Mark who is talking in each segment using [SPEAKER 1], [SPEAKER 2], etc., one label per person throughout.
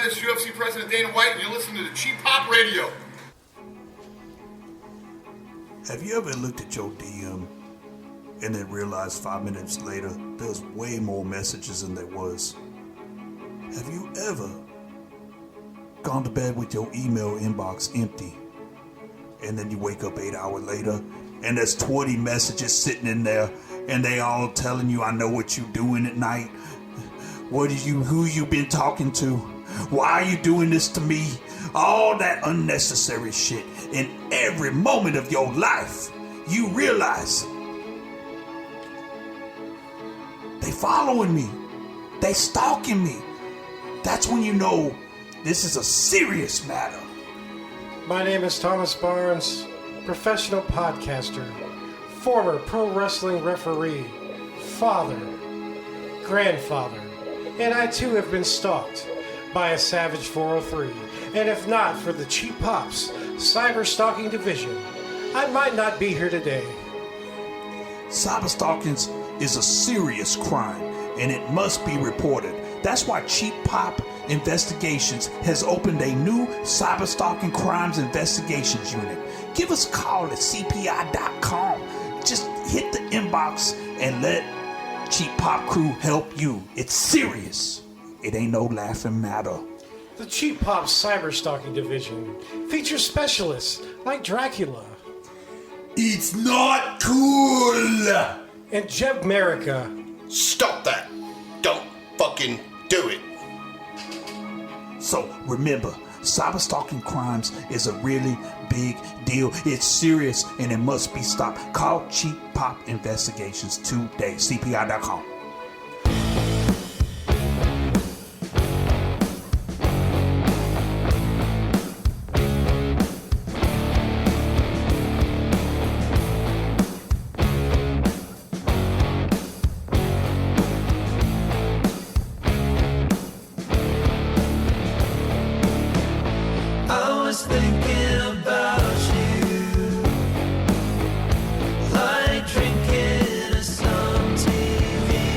[SPEAKER 1] this is UFC President Dana White, and you're listening to the Cheap Pop Radio.
[SPEAKER 2] Have you ever looked at your DM and then realized 5 minutes later there's way more messages than there was? Have you ever gone to bed with your email inbox empty and then you wake up 8 hours later and there's 20 messages sitting in there and they all telling you, I know what you doing at night, who you been talking to, why are you doing this to me, all that unnecessary shit. In every moment of your life you realize they following me, they stalking me. That's when you know this is a serious matter.
[SPEAKER 3] My name is Thomas Barnes, professional podcaster, former pro wrestling referee, father, grandfather, and I too have been stalked by a Savage 403. And if not for the Cheap Pops cyber stalking division, I might not be here today.
[SPEAKER 2] Cyber stalking is a serious crime and it must be reported. That's why Cheap Pop Investigations has opened a new cyber stalking crimes investigations unit. Give us a call at cpi.com. Just hit the inbox and let Cheap Pop Crew help you. It's serious. It ain't no laughing matter.
[SPEAKER 3] The Cheap Pop cyber stalking division features specialists like Dracula.
[SPEAKER 4] It's not cool!
[SPEAKER 3] And Jeb America.
[SPEAKER 4] Stop that! Don't fucking do it!
[SPEAKER 2] So remember, cyber stalking crimes is a really big deal. It's serious and it must be stopped. Call Cheap Pop Investigations today. CPI.com.
[SPEAKER 5] Like drinking some TV.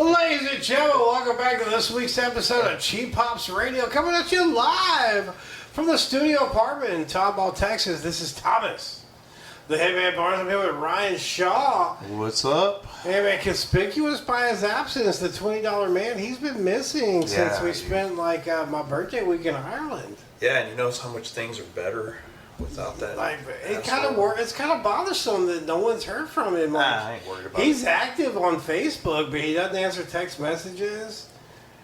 [SPEAKER 3] Ladies and gentlemen, welcome back to this week's episode of Cheap Pops Radio, coming at you live from the studio apartment in Tomball, Texas. This is Thomas, the Hitman Barnes. I'm here with Ryan Shaw.
[SPEAKER 5] What's up?
[SPEAKER 3] Hey man, conspicuous by his absence, the $20 man. He's been missing since we spent my birthday week in Ireland.
[SPEAKER 5] Yeah, and you notice how much things are better without that.
[SPEAKER 3] It's kind of bothersome that no one's heard from him.
[SPEAKER 5] I ain't worried about
[SPEAKER 3] He's
[SPEAKER 5] it.
[SPEAKER 3] active on Facebook, but he doesn't answer text messages.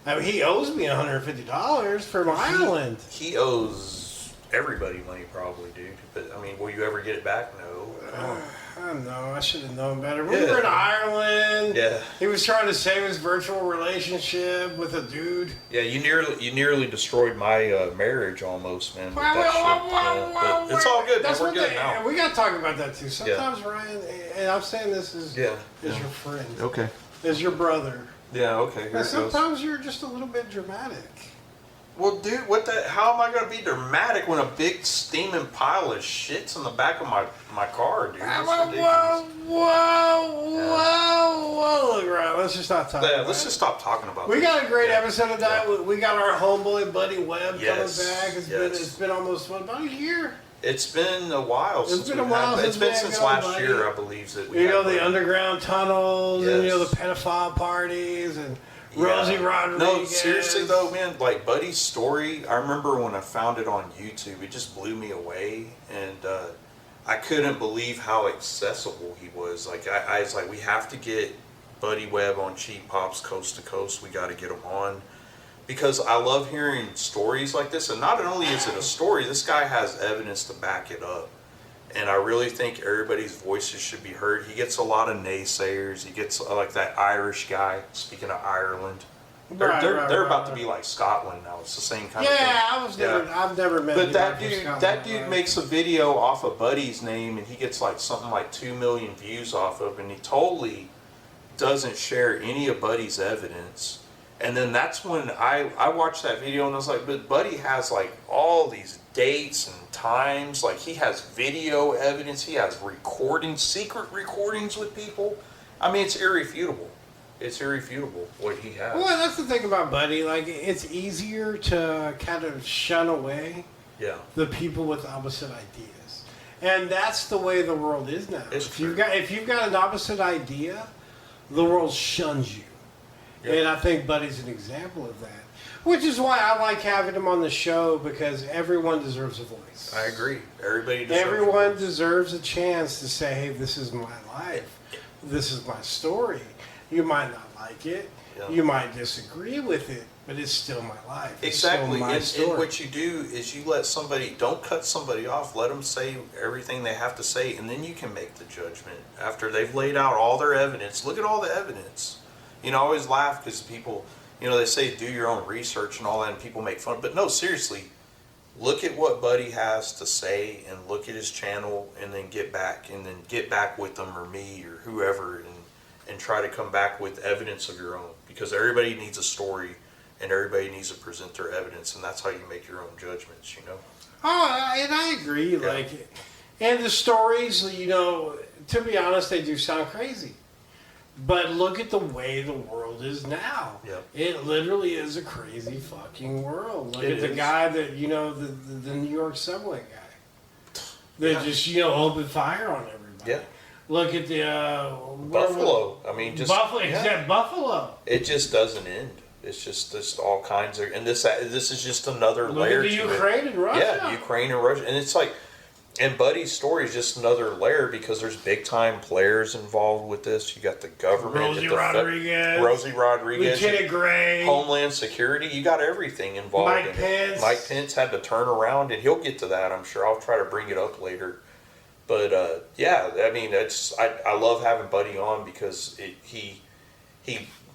[SPEAKER 3] I mean, he owes me $150 from Ireland.
[SPEAKER 5] He owes everybody money, probably, dude. But I mean, will you ever get it back? No.
[SPEAKER 3] I don't know. I should have known better. We
[SPEAKER 5] Yeah.
[SPEAKER 3] were in Ireland.
[SPEAKER 5] Yeah.
[SPEAKER 3] He was trying to save his virtual relationship with a dude.
[SPEAKER 5] Yeah, you nearly destroyed my marriage almost, man. With that shit. But it's all good.
[SPEAKER 3] That's
[SPEAKER 5] Man. We're
[SPEAKER 3] what
[SPEAKER 5] good now.
[SPEAKER 3] we got to talk about that too. Sometimes Ryan, and I'm saying this is your friend,
[SPEAKER 5] Okay.
[SPEAKER 3] is your brother.
[SPEAKER 5] Yeah. Okay. Here
[SPEAKER 3] And
[SPEAKER 5] it goes.
[SPEAKER 3] sometimes you're just a little bit dramatic.
[SPEAKER 5] Well, dude, how am I going to be dramatic when a big steaming pile of shit's in the back of my car, dude? That's ridiculous.
[SPEAKER 3] Whoa. Look, Ryan, let's just not talk
[SPEAKER 5] Yeah,
[SPEAKER 3] about
[SPEAKER 5] let's
[SPEAKER 3] it.
[SPEAKER 5] just stop talking about
[SPEAKER 3] We
[SPEAKER 5] this.
[SPEAKER 3] got a great
[SPEAKER 5] Yeah.
[SPEAKER 3] episode of that.
[SPEAKER 5] Yeah.
[SPEAKER 3] We got our homeboy buddy Webb
[SPEAKER 5] Yes.
[SPEAKER 3] coming back. It's been almost about a year.
[SPEAKER 5] It's been a while since
[SPEAKER 3] been a
[SPEAKER 5] we've
[SPEAKER 3] while
[SPEAKER 5] had,
[SPEAKER 3] since
[SPEAKER 5] It's been
[SPEAKER 3] we had
[SPEAKER 5] since
[SPEAKER 3] good
[SPEAKER 5] last
[SPEAKER 3] buddy.
[SPEAKER 5] year, I believe, that we
[SPEAKER 3] You know,
[SPEAKER 5] had
[SPEAKER 3] the
[SPEAKER 5] one.
[SPEAKER 3] underground tunnels and,
[SPEAKER 5] Yes.
[SPEAKER 3] the pedophile parties and
[SPEAKER 5] Yeah.
[SPEAKER 3] Rosie Rodriguez.
[SPEAKER 5] No, seriously though, man, like Buddy's story, I remember when I found it on YouTube, it just blew me away, and I couldn't believe how accessible he was. Like, I was like, we have to get Buddy Webb on Cheap Pops Coast to Coast. We got to get him on. Because I love hearing stories like this, and not only is it a story, this guy has evidence to back it up. And I really think everybody's voices should be heard. He gets a lot of naysayers. He gets like that Irish guy, speaking of Ireland. They're about to be like Scotland now. It's the same kind of thing.
[SPEAKER 3] I've never met.
[SPEAKER 5] But that
[SPEAKER 3] anybody from
[SPEAKER 5] dude,
[SPEAKER 3] Scotland,
[SPEAKER 5] that dude
[SPEAKER 3] right?
[SPEAKER 5] makes a video off of Buddy's name, and he gets like something like 2 million views off of, and he totally doesn't share any of Buddy's evidence. And then that's when I watched that video and I was like, but Buddy has like all these dates and times, like he has video evidence, he has recordings, secret recordings with people. I mean, it's irrefutable. It's irrefutable what he has.
[SPEAKER 3] Well, that's the thing about Buddy. Like, it's easier to kind of shun away the people with opposite ideas, and that's the way the world is now. If you've got an opposite idea, the world shuns you. And I think Buddy's an example of that. Which is why I like having him on the show, because everyone deserves a voice.
[SPEAKER 5] I agree. Everybody
[SPEAKER 3] deserves a chance to say, hey, this is my life. This is my story. You might not like it.
[SPEAKER 5] Yeah.
[SPEAKER 3] You might disagree with it, but it's still my life. It's
[SPEAKER 5] Exactly.
[SPEAKER 3] still my
[SPEAKER 5] And
[SPEAKER 3] story.
[SPEAKER 5] what you do is you let somebody, don't cut somebody off, let them say everything they have to say, and then you can make the judgment after they've laid out all their evidence. Look at all the evidence. You know, I always laugh because people, they say do your own research and all that, and people make fun. But no, seriously, look at what Buddy has to say and look at his channel, and then get back with them or me or whoever, and try to come back with evidence of your own. Because everybody needs a story, and everybody needs to present their evidence, and that's how you make your own judgments,
[SPEAKER 3] Oh, and I agree.
[SPEAKER 5] Yeah.
[SPEAKER 3] And the stories, to be honest, they do sound crazy. But look at the way the world is now.
[SPEAKER 5] Yep.
[SPEAKER 3] It literally is a crazy fucking world. Look
[SPEAKER 5] It
[SPEAKER 3] at the
[SPEAKER 5] is.
[SPEAKER 3] guy that, the New York subway guy. That just, opened fire on everybody.
[SPEAKER 5] Yeah.
[SPEAKER 3] Look at the...
[SPEAKER 5] Buffalo. I mean, just...
[SPEAKER 3] Buffalo.
[SPEAKER 5] yeah.
[SPEAKER 3] Except Buffalo.
[SPEAKER 5] It just doesn't end. It's just all kinds of... And this is just another
[SPEAKER 3] Look
[SPEAKER 5] layer
[SPEAKER 3] at the
[SPEAKER 5] to
[SPEAKER 3] Ukraine
[SPEAKER 5] it.
[SPEAKER 3] and Russia.
[SPEAKER 5] Yeah, Ukraine and Russia. And it's like... And Buddy's story is just another layer because there's big-time players involved with this. You got the government.
[SPEAKER 3] Rosie Rodriguez. Lieutenant Gray.
[SPEAKER 5] Homeland Security. You got everything involved
[SPEAKER 3] Mike
[SPEAKER 5] in it.
[SPEAKER 3] Pence.
[SPEAKER 5] Mike Pence had to turn around, and he'll get to that, I'm sure. I'll try to bring it up later. But, yeah, I mean, I love having Buddy on because he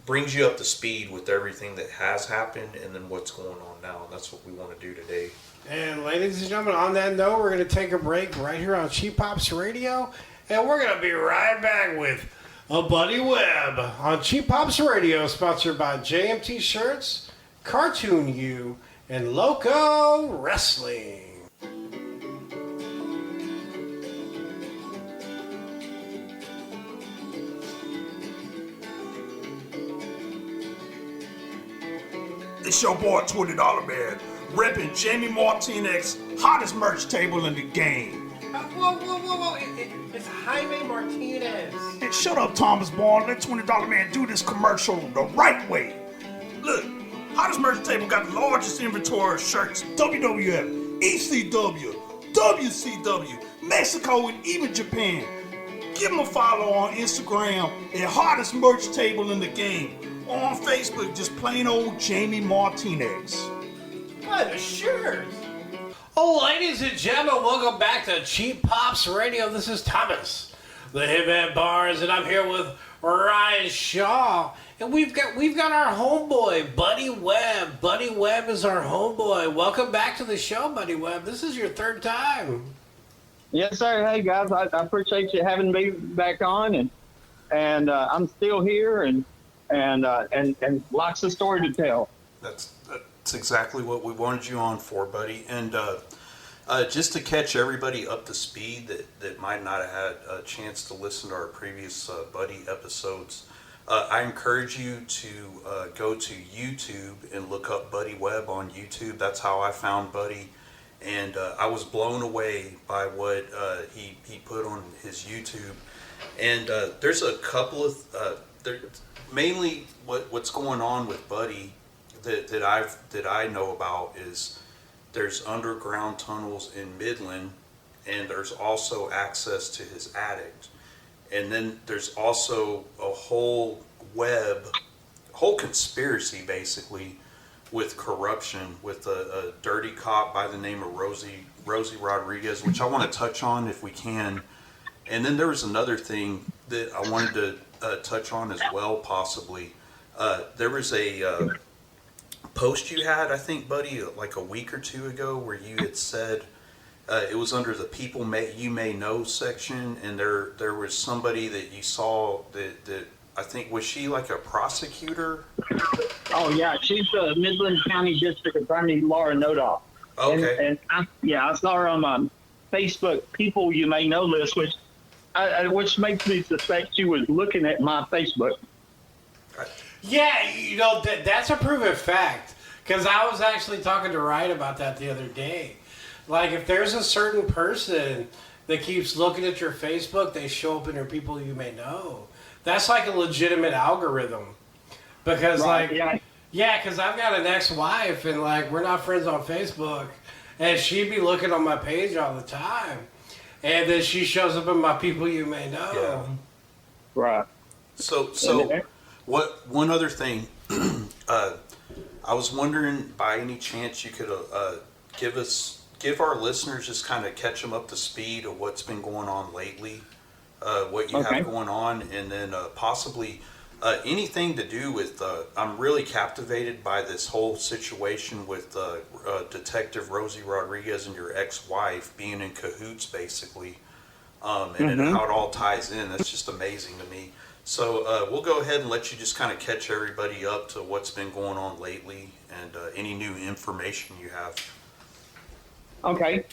[SPEAKER 5] brings you up to speed with everything that has happened and then what's going on now. And that's what we want to do today.
[SPEAKER 3] And ladies and gentlemen, on that note, we're going to take a break right here on Cheap Pops Radio. And we're going to be right back with a Buddy Webb on Cheap Pops Radio, sponsored by JMT Shirts, Cartoon U, and Loco Wrestling.
[SPEAKER 2] It's your boy $20 Man, repping Jamie Martinez's hottest merch table in the game.
[SPEAKER 3] Whoa. It's Jaime Martinez.
[SPEAKER 2] And shut up, Thomas Bond. Let $20 Man do this commercial the right way. Look, hottest merch table got the largest inventory of shirts, WWF, ECW, WCW, Mexico, and even Japan. Give them a follow on Instagram at hottest merch table in the game. Or on Facebook, just plain old Jamie Martinez.
[SPEAKER 3] What a shirt. Oh, ladies and gentlemen, welcome back to Cheap Pops Radio. This is Thomas, the Hitman Barnes, and I'm here with Ryan Shaw. And we've got our homeboy, Buddy Webb. Buddy Webb is our homeboy. Welcome back to the show, Buddy Webb. This is your third time.
[SPEAKER 6] Yes, sir. Hey, guys, I appreciate you having me back on, and I'm still here, and lots of story to tell.
[SPEAKER 5] That's exactly what we wanted you on for, buddy. And just to catch everybody up to speed that might not have had a chance to listen to our previous Buddy episodes, I encourage you to go to YouTube and look up Buddy Webb on YouTube. That's how I found Buddy. And I was blown away by what he put on his YouTube. And there's a couple of mainly what's going on with Buddy that I know about is there's underground tunnels in Midland, and there's also access to his attic. And then there's also a whole conspiracy basically with corruption with a dirty cop by the name of Rosie Rodriguez, which I want to touch on if we can. And then there was another thing that I wanted to touch on as well, possibly. There was a post you had, I think, Buddy, like a week or two ago, where you had said it was under the people you may know section, and there was somebody that you saw that I think, was she like a prosecutor?
[SPEAKER 6] Oh, yeah. She's the Midland County District Attorney, Laura Nodoff.
[SPEAKER 5] Okay.
[SPEAKER 6] And I saw her on my Facebook People You May Know list, which makes me suspect she was looking at my Facebook.
[SPEAKER 3] Yeah, that's a proven fact. Because I was actually talking to Ryan about that the other day. Like, if there's a certain person that keeps looking at your Facebook, they show up in your People You May Know. That's like a legitimate algorithm. Because,
[SPEAKER 6] right,
[SPEAKER 3] because I've got an ex-wife, and, we're not friends on Facebook. And she'd be looking on my page all the time. And then she shows up in my People You May Know.
[SPEAKER 5] Yeah.
[SPEAKER 6] Right.
[SPEAKER 5] So one other thing, I was wondering, by any chance you could give our listeners, just kind of catch them up to speed of what's been going on lately, what you have going on, and then possibly anything to do with, I'm really captivated by this whole situation with Detective Rosie Rodriguez and your ex-wife being in cahoots, basically, and how it all ties in. That's just amazing to me. So we'll go ahead and let you just kind of catch everybody up to what's been going on lately and any new information you have.
[SPEAKER 6] Okay.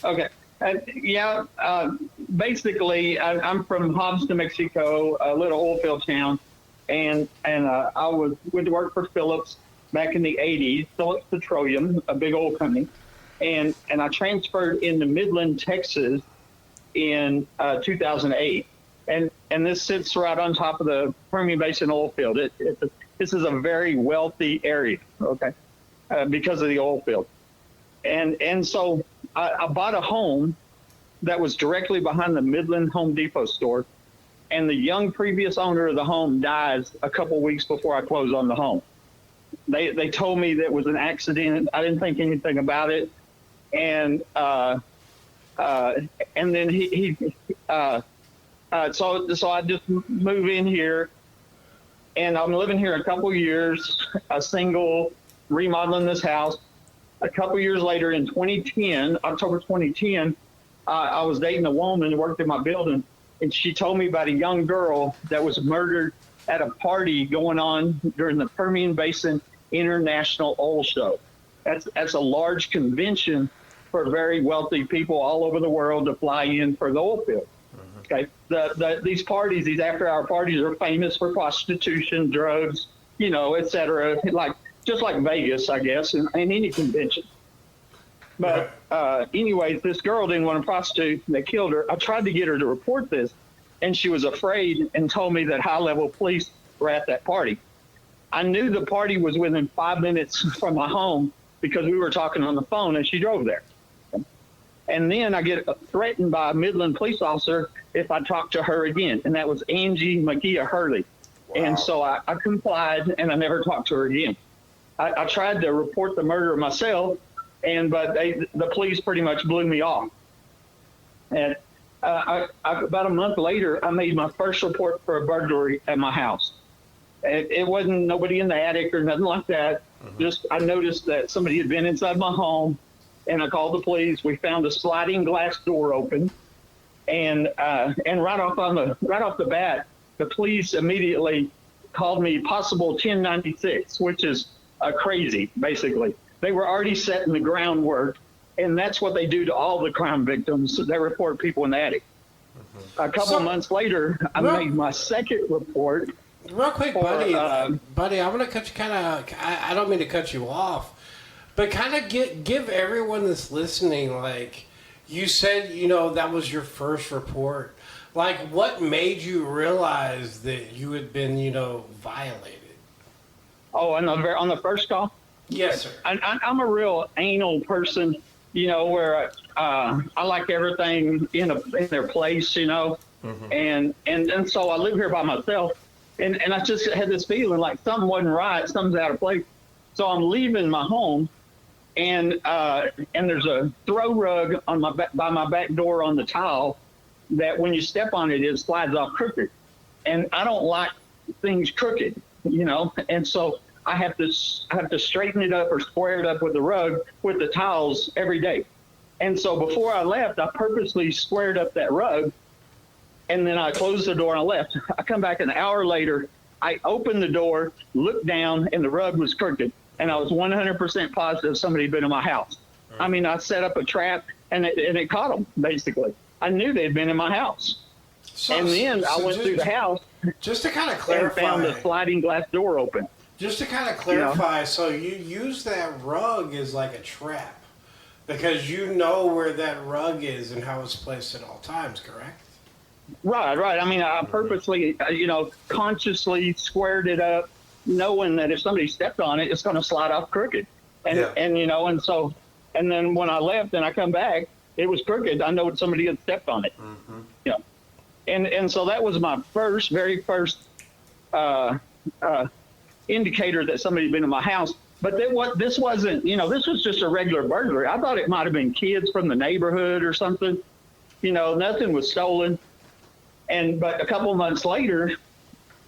[SPEAKER 6] Basically, I'm from Hobbs, New Mexico, a little oil field town, and I went to work for Phillips back in the 80s, Phillips Petroleum, a big oil company, and I transferred into Midland, Texas in 2008. And this sits right on top of the Permian Basin oil field. This is a very wealthy area, okay, because of the oil field. And so I bought a home that was directly behind the Midland Home Depot store, and the young previous owner of the home dies a couple weeks before I close on the home. They told me that it was an accident. I didn't think anything about it, and then he so I just move in here, and I'm living here a couple years, a single, remodeling this house. A couple years later, in 2010, October 2010, I was dating a woman who worked in my building, and she told me about a young girl that was murdered at a party going on during the Permian Basin International Oil Show. That's a large convention for very wealthy people all over the world to fly in for the oil field. Okay, these parties, these after-hour parties, are famous for prostitution, drugs, et cetera, like just like Vegas, I guess, and any convention. But anyways, this girl didn't want to prostitute. They killed her. I tried to get her to report this, and she was afraid and told me that high-level police were at that party. I knew the party was within 5 minutes from my home because we were talking on the phone, and she drove there. And then I get threatened by a Midland police officer if I talk to her again, and that was Angie Makia Hurley. Wow. And so I complied, and I never talked to her again. I tried to report the murder myself, but the police pretty much blew me off. And about a month later, I made my first report for a burglary at my house. It wasn't nobody in the attic or nothing like that. Just I noticed that somebody had been inside my home, and I called the police. We found a sliding glass door open, and right off the bat, the police immediately called me possible 1096, which is crazy. Basically, they were already setting the groundwork, and that's what they do to all the crime victims. They report people in the attic. A couple months later, I made my second report.
[SPEAKER 3] Real quick, buddy, I want to cut you I don't mean to cut you off, but kind of give everyone that's listening, like, you said, that was your first report. Like, what made you realize that you had been, violated?
[SPEAKER 6] Oh, on the first call?
[SPEAKER 3] Yes, sir.
[SPEAKER 6] I'm a real anal person, where I like everything in their place, and so I live here by myself. And I just had this feeling like something wasn't right, something's out of place. So I'm leaving my home, and there's a throw rug on by my back door on the tile that when you step on it, it slides off crooked. And I don't like things crooked, And so I have to straighten it up or square it up with the rug with the tiles every day. And so before I left, I purposely squared up that rug. And then I closed the door and I left. I come back an hour later. I opened the door, looked down, and the rug was crooked. And I was 100% positive somebody had been in my house. I mean, I set up a trap, and it caught them, basically. I knew they'd been in my house. And then I went through the house.
[SPEAKER 3] Just to kind of clarify.
[SPEAKER 6] And found the sliding glass door open.
[SPEAKER 3] Just to kind of clarify, so you use that rug as like a trap because you know where that rug is and how it's placed at all times, correct?
[SPEAKER 6] Right. I mean, I purposely, consciously squared it up, knowing that if somebody stepped on it, it's going to slide off crooked. And then when I left and I come back, it was crooked. I know somebody had stepped on it. And so that was my very first indicator that somebody had been in my house. But this wasn't, this was just a regular burglary. I thought it might have been kids from the neighborhood or something. Nothing was stolen. But a couple months later,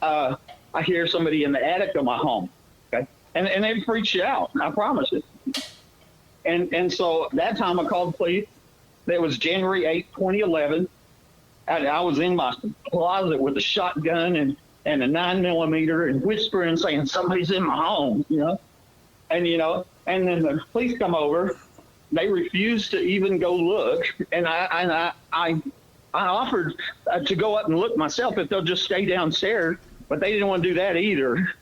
[SPEAKER 6] I hear somebody in the attic of my home, okay? And they freaked you out, I promise it. And so that time I called the police. That was January 8th, 2011. I was in my closet with a shotgun and a 9mm and whispering, saying, somebody's in my home, And then the police come over. They refused to even go look. And I offered to go up and look myself if they'll just stay downstairs, but they didn't want to do that either.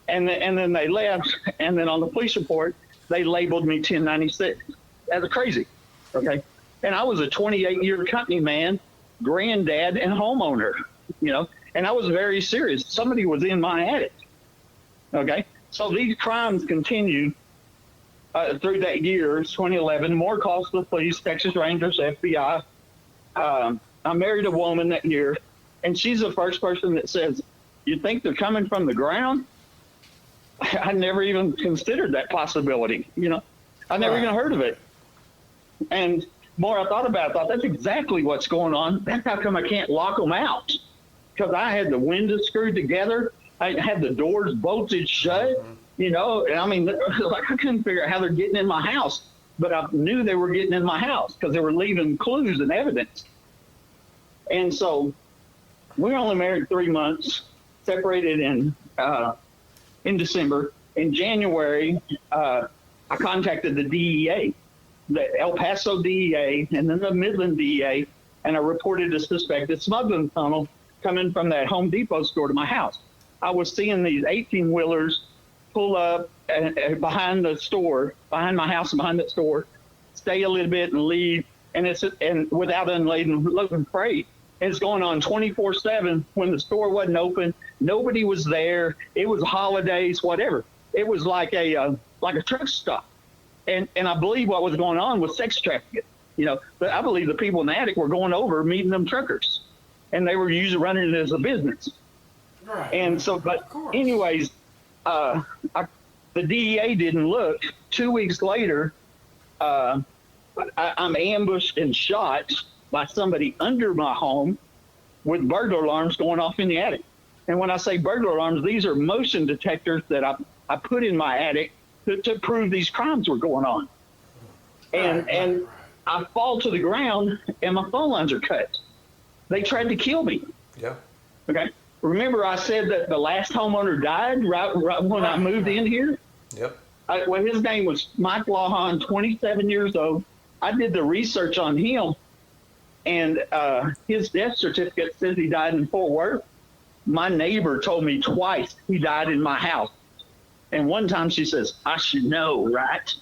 [SPEAKER 6] And then they left. And then on the police report, they labeled me 1096. That's crazy. Okay. And I was a 28-year company man, granddad, and homeowner, and I was very serious. Somebody was in my attic. Okay. So these crimes continued through that year, 2011, more calls to the police, Texas Rangers, FBI. I married a woman that year, and she's the first person that says, you think they're coming from the ground? I never even considered that possibility, I never even heard of it. And more I thought about it, I thought that's exactly what's going on. That's how come I can't lock them out. Because I had the windows screwed together. I had the doors bolted shut, and I mean, like I couldn't figure out how they're getting in my house. But I knew they were getting in my house because they were leaving clues and evidence. And so we were only married 3 months, separated in December. In January, I contacted the DEA, the El Paso DEA, and then the Midland DEA, and I reported a suspected smuggling tunnel coming from that Home Depot store to my house. I was seeing these 18-wheelers pull up behind the store, behind my house and behind that store, stay a little bit and leave, and without unloading freight. It's going on 24/7 when the store wasn't open. Nobody was there. It was holidays, whatever. It was like a truck stop. And I believe what was going on was sex trafficking. But I believe the people in the attic were going over meeting them truckers, and they were usually running it as a business.
[SPEAKER 3] Right.
[SPEAKER 6] And so, but anyways, the DEA didn't look. 2 weeks later, I'm ambushed and shot by somebody under my home with burglar alarms going off in the attic. And when I say burglar alarms, these are motion detectors that I put in my attic to prove these crimes were going on. And I fall to the ground and my phone lines are cut. They tried to kill me.
[SPEAKER 5] Yeah.
[SPEAKER 6] Okay. Remember I said that the last homeowner died right when I moved in here?
[SPEAKER 5] Yep.
[SPEAKER 6] Well, his name was Mike Lawhon, 27 years old. I did the research on him, and his death certificate says he died in Fort Worth. My neighbor told me twice he died in my house. And one time she says, I should know, right?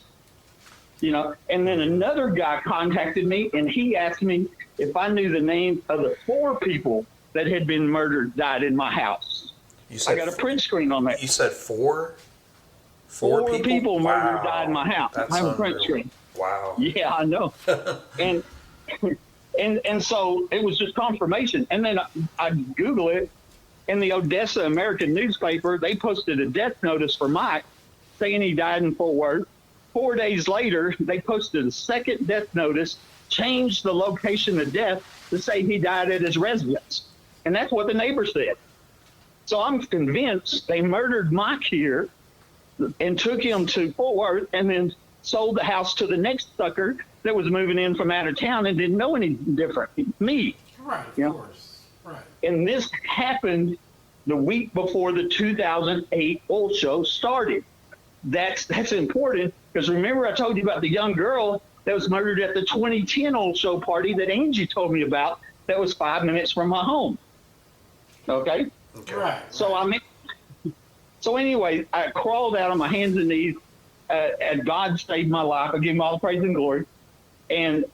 [SPEAKER 6] And then another guy contacted me, and he asked me if I knew the names of the 4 people that had been murdered, died in my house. I got a print screen on that.
[SPEAKER 5] You said 4?
[SPEAKER 6] 4 people murdered, died in my house.
[SPEAKER 5] That's
[SPEAKER 6] I have a print
[SPEAKER 5] unreal.
[SPEAKER 6] screen.
[SPEAKER 5] Wow.
[SPEAKER 6] Yeah, I know. and so it was just confirmation. And then I Google it. In the Odessa American newspaper, they posted a death notice for Mike saying he died in Fort Worth. 4 days later, they posted a second death notice, changed the location of death to say he died at his residence. And that's what the neighbor said. So I'm convinced they murdered Mike here and took him to Fort Worth and then sold the house to the next sucker that was moving in from out of town and didn't know any different. Me.
[SPEAKER 3] Right, of course. Right.
[SPEAKER 6] And this happened the week before the 2008 oil show started. That's important because remember I told you about the young girl that was murdered at the 2010 oil show party that Angie told me about that was 5 minutes from my home. Okay?
[SPEAKER 3] Right.
[SPEAKER 6] So anyway, I crawled out on my hands and knees, and God saved my life. I give him all the praise and glory, and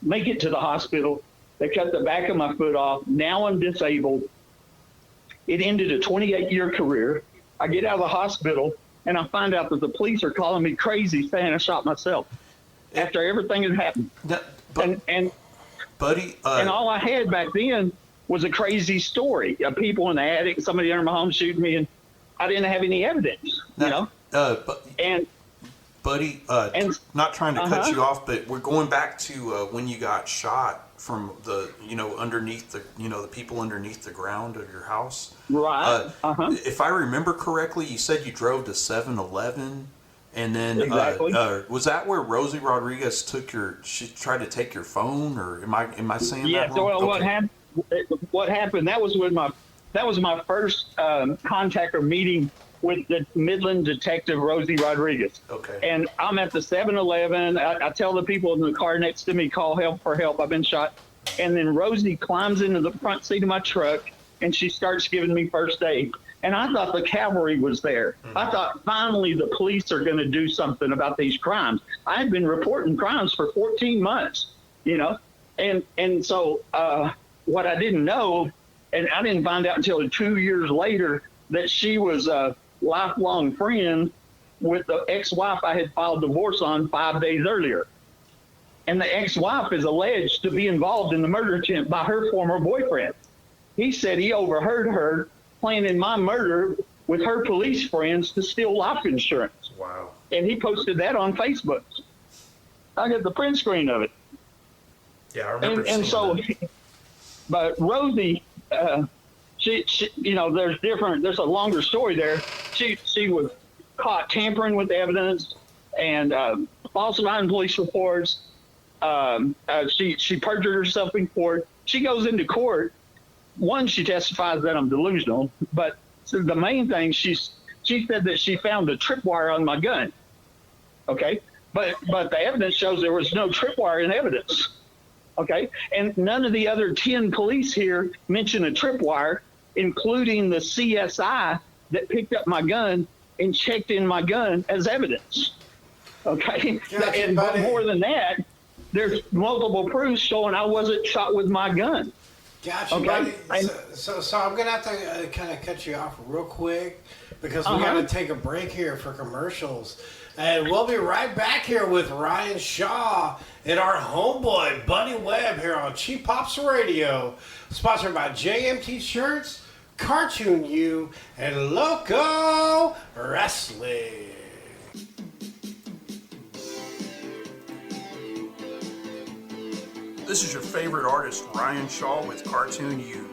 [SPEAKER 6] make it to the hospital. They cut the back of my foot off. Now I'm disabled. It ended a 28-year career. I get out of the hospital, and I find out that the police are calling me crazy, saying I shot myself after everything had happened.
[SPEAKER 5] Buddy,
[SPEAKER 6] and all I had back then was a crazy story of people in the attic, somebody under my home shooting me, and I didn't have any evidence,
[SPEAKER 5] Buddy, not trying to cut you off, but we're going back to when you got shot from the, underneath the, the people underneath the ground of your house.
[SPEAKER 6] Right.
[SPEAKER 5] If I remember correctly, you said you drove to 7-Eleven, and then
[SPEAKER 6] Exactly.
[SPEAKER 5] Was that where Rosie Rodriguez she tried to take your phone, or am I saying that wrong?
[SPEAKER 6] So
[SPEAKER 5] Okay.
[SPEAKER 6] what happened? That was my first contact or meeting with the Midland detective Rosie Rodriguez.
[SPEAKER 5] Okay.
[SPEAKER 6] And I'm at the 7-Eleven. I tell the people in the car next to me, call help for help. I've been shot. And then Rosie climbs into the front seat of my truck and she starts giving me first aid. And I thought the cavalry was there. I thought finally the police are going to do something about these crimes. I had been reporting crimes for 14 months, and so what I didn't know, and I didn't find out until 2 years later, that she was a lifelong friend with the ex-wife I had filed divorce on 5 days earlier. And the ex-wife is alleged to be involved in the murder attempt by her former boyfriend. He said he overheard her planning my murder with her police friends to steal life insurance.
[SPEAKER 5] Wow.
[SPEAKER 6] And he posted that on Facebook. I got the print screen of it.
[SPEAKER 5] Yeah, I remember
[SPEAKER 6] And so,
[SPEAKER 5] that.
[SPEAKER 6] but Rosie, she there's a longer story there. She was caught tampering with evidence and falsifying police reports. She perjured herself in court. She goes into court. One, she testifies that I'm delusional, but the main thing, she said that she found a tripwire on my gun. Okay, but the evidence shows there was no tripwire in evidence. Okay, and none of the other 10 police here mention a tripwire, including the CSI that picked up my gun and checked in my gun as evidence. Okay,
[SPEAKER 3] Gotcha,
[SPEAKER 6] and
[SPEAKER 3] buddy.
[SPEAKER 6] more than that, there's multiple proofs showing I wasn't shot with my gun.
[SPEAKER 3] Gotcha,
[SPEAKER 6] Okay.
[SPEAKER 3] buddy.
[SPEAKER 6] And-
[SPEAKER 3] So I'm gonna have to kind of cut you off real quick because we gotta take a break here for commercials, and we'll be right back here with Ryan Shaw and our homeboy Buddy Webb here on Cheap Pops Radio, sponsored by JMT Shirts, Cartoon U, and Loco Wrestling.
[SPEAKER 2] This is your favorite artist, Ryan Shaw with Cartoon U.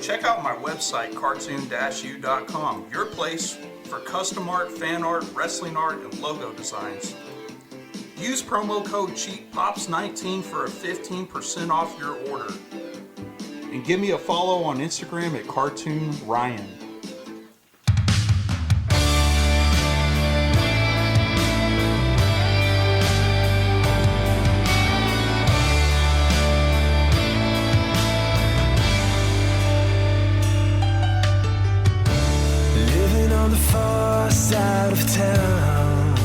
[SPEAKER 2] Check out my website, cartoon-u.com, your place for custom art, fan art, wrestling art, and logo designs. Use promo code CHEAPPOPS19 for a 15% off your order. And give me a follow on Instagram at CartoonRyan.
[SPEAKER 7] Living on the far side of town,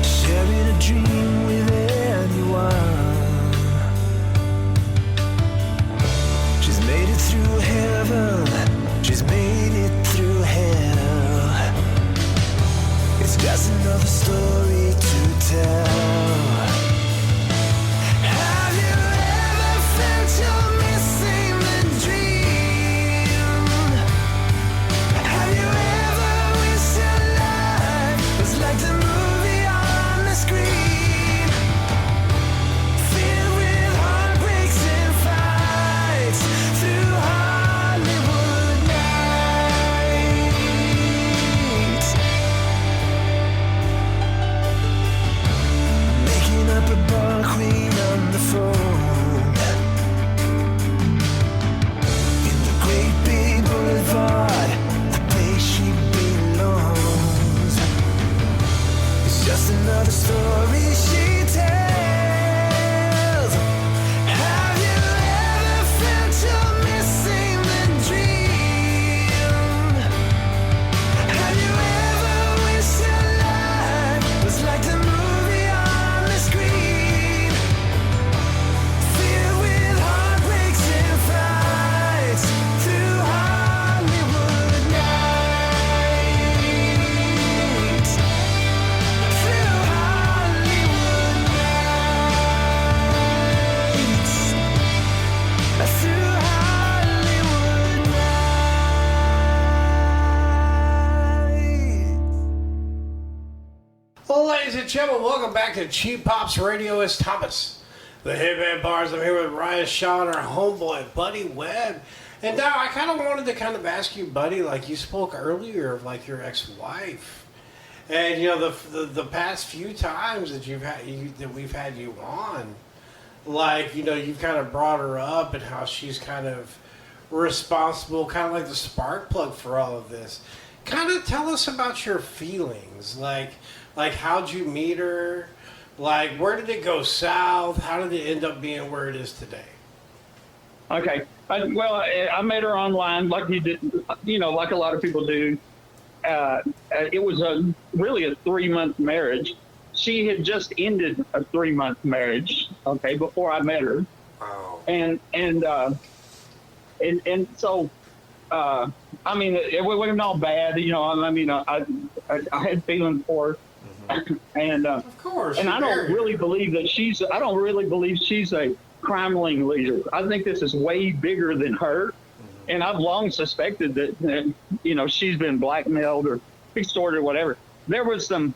[SPEAKER 7] sharing a dream with anyone. She's made it through heaven, she's made it through hell. It's just another story to tell. Have you ever felt you're missing the dream? Have you ever wished your life was like the movie on the screen? Filled with heartbreaks and fights through Hollywood nights. Making up a ball queen on the phone in the great big boulevard, the place she belongs. It's just another story she tells. Have you ever felt you're missing the dream? Have you ever wished your life was like the movie on the screen? Filled with heartbreaks and fights through Hollywood nights. Through Hollywood nights. Through Hollywood nights.
[SPEAKER 3] Well, ladies and gentlemen, welcome back to Cheap Pops Radio. It's Thomas, the Hitman Bars. I'm here with Ryan Shaw and our homeboy, Buddy Webb. And now I kind of wanted to kind of ask you, Buddy, like you spoke earlier of like your ex-wife. And, you know, the past few times that that we've had you on, like, you know, you've kind of brought her up and how she's kind of responsible, kind of like the spark plug for all of this. Kind of tell us about your feelings. Like how'd you meet her? Like, where did it go south? How did it end up being where it is today?
[SPEAKER 6] Okay. I met her online like you did, you know, like a lot of people do. It was really a 3-month marriage. She had just ended a 3-month marriage, okay, before I met her.
[SPEAKER 5] Wow.
[SPEAKER 6] And so, I mean, it wasn't all bad, you know. I mean, I had feelings for her. And
[SPEAKER 3] Of course.
[SPEAKER 6] and I don't really believe that she's a crime-ring leader. I think this is way bigger than her. And I've long suspected that, you know, she's been blackmailed or extorted or whatever. There was some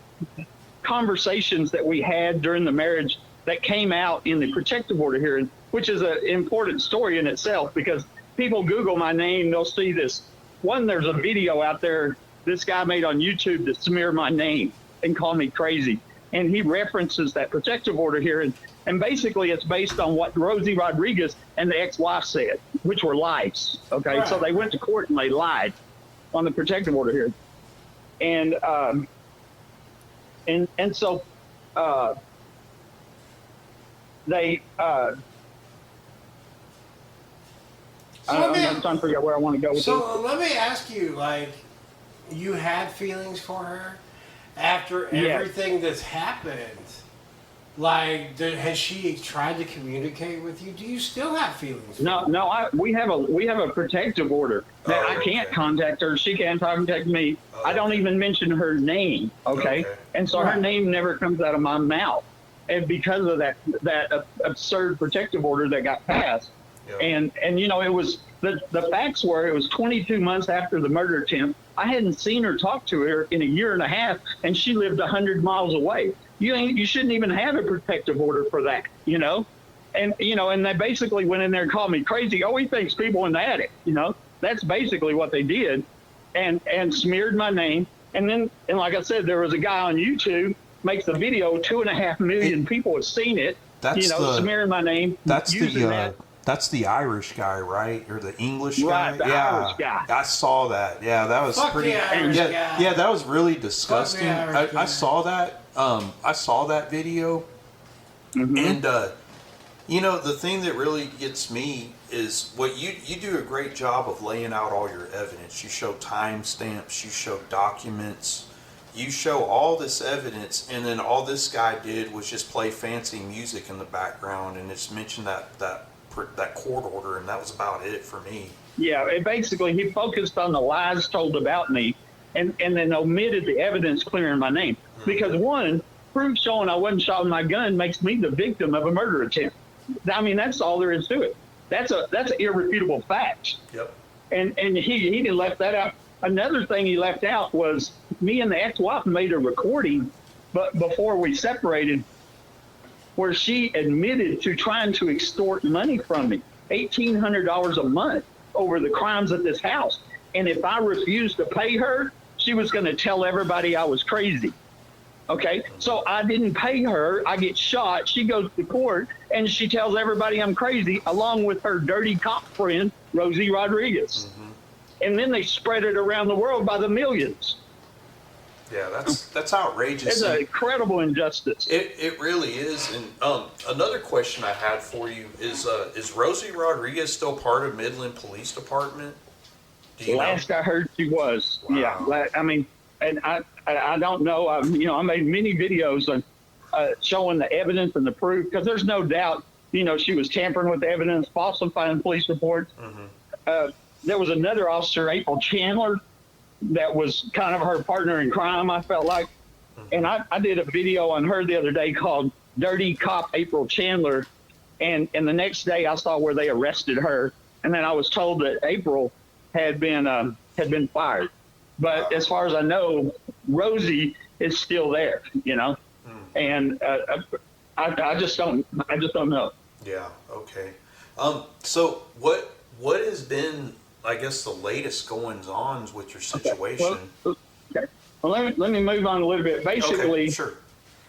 [SPEAKER 6] conversations that we had during the marriage that came out in the protective order hearing, which is an important story in itself because people Google my name, they'll see this. One, there's a video out there this guy made on YouTube to smear my name and call me crazy. And he references that protective order hearing. And basically it's based on what Rosie Rodriguez and the ex-wife said, which were lies. Okay.
[SPEAKER 3] Right.
[SPEAKER 6] So they went to court and they lied on the protective order hearing. And so they I'm trying to figure out where I want to go with this.
[SPEAKER 3] So let me ask you, like, you had feelings for her after everything that's happened. Like, has she tried to communicate with you? Do you still have feelings?
[SPEAKER 6] No. We have a protective order that I can't contact her. She can't contact me. I don't even mention her name. Okay. And so her name never comes out of my mouth, and because of that absurd protective order that got passed. And you know, it was the facts were it was 22 months after the murder attempt. I hadn't seen her, talk to her in a year and a half, and she lived 100 miles away. You shouldn't even have a protective order for that, you know? And, you know, and they basically went in there and called me crazy. Oh, he thinks people in the attic, you know? That's basically what they did, and smeared my name. And like I said, there was a guy on YouTube, makes the video, 2.5 million people have seen it, smearing my name.
[SPEAKER 5] That's the Irish guy, right? Or the English guy?
[SPEAKER 6] Right, the Irish guy.
[SPEAKER 5] I saw that. Yeah, that was pretty. Yeah, that was really disgusting. I saw that. I saw that video, and you know, the thing that really gets me is what you do a great job of laying out all your evidence. You show timestamps, you show documents, you show all this evidence, and then all this guy did was just play fancy music in the background and just mention that court order, and that was about it for me.
[SPEAKER 6] Yeah, basically he focused on the lies told about me, and then omitted the evidence clearing my name. Because one, proof showing I wasn't shot with my gun makes me the victim of a murder attempt. I mean, that's all there is to it. That's an irrefutable fact.
[SPEAKER 5] Yep.
[SPEAKER 6] And he left that out. Another thing he left out was me and the ex-wife made a recording, but before we separated, where she admitted to trying to extort money from me, $1,800 a month over the crimes at this house. And if I refused to pay her, she was going to tell everybody I was crazy. Okay, so I didn't pay her. I get shot. She goes to court, and she tells everybody I'm crazy, along with her dirty cop friend, Rosie Rodriguez. And then they spread it around the world by the millions.
[SPEAKER 5] Yeah, that's outrageous.
[SPEAKER 6] It's an incredible injustice.
[SPEAKER 5] It really is. And another question I had for you is Rosie Rodriguez still part of Midland Police Department?
[SPEAKER 6] Last I heard, she was.
[SPEAKER 5] Wow.
[SPEAKER 6] Yeah, I mean, and I don't know. I made many videos on showing the evidence and the proof, because there's no doubt, she was tampering with evidence, falsifying police reports. There was another officer, April Chandler, that was kind of her partner in crime, I felt like. And I did a video on her the other day called Dirty Cop April Chandler. And the next day I saw where they arrested her. And then I was told that April had been fired. But as far as I know, Rosie is still there, and I just don't know.
[SPEAKER 5] Yeah. Okay. So what has been, I guess, the latest goings-ons with your situation?
[SPEAKER 6] Okay. Well, let me move on a little bit. Basically,
[SPEAKER 5] okay, sure.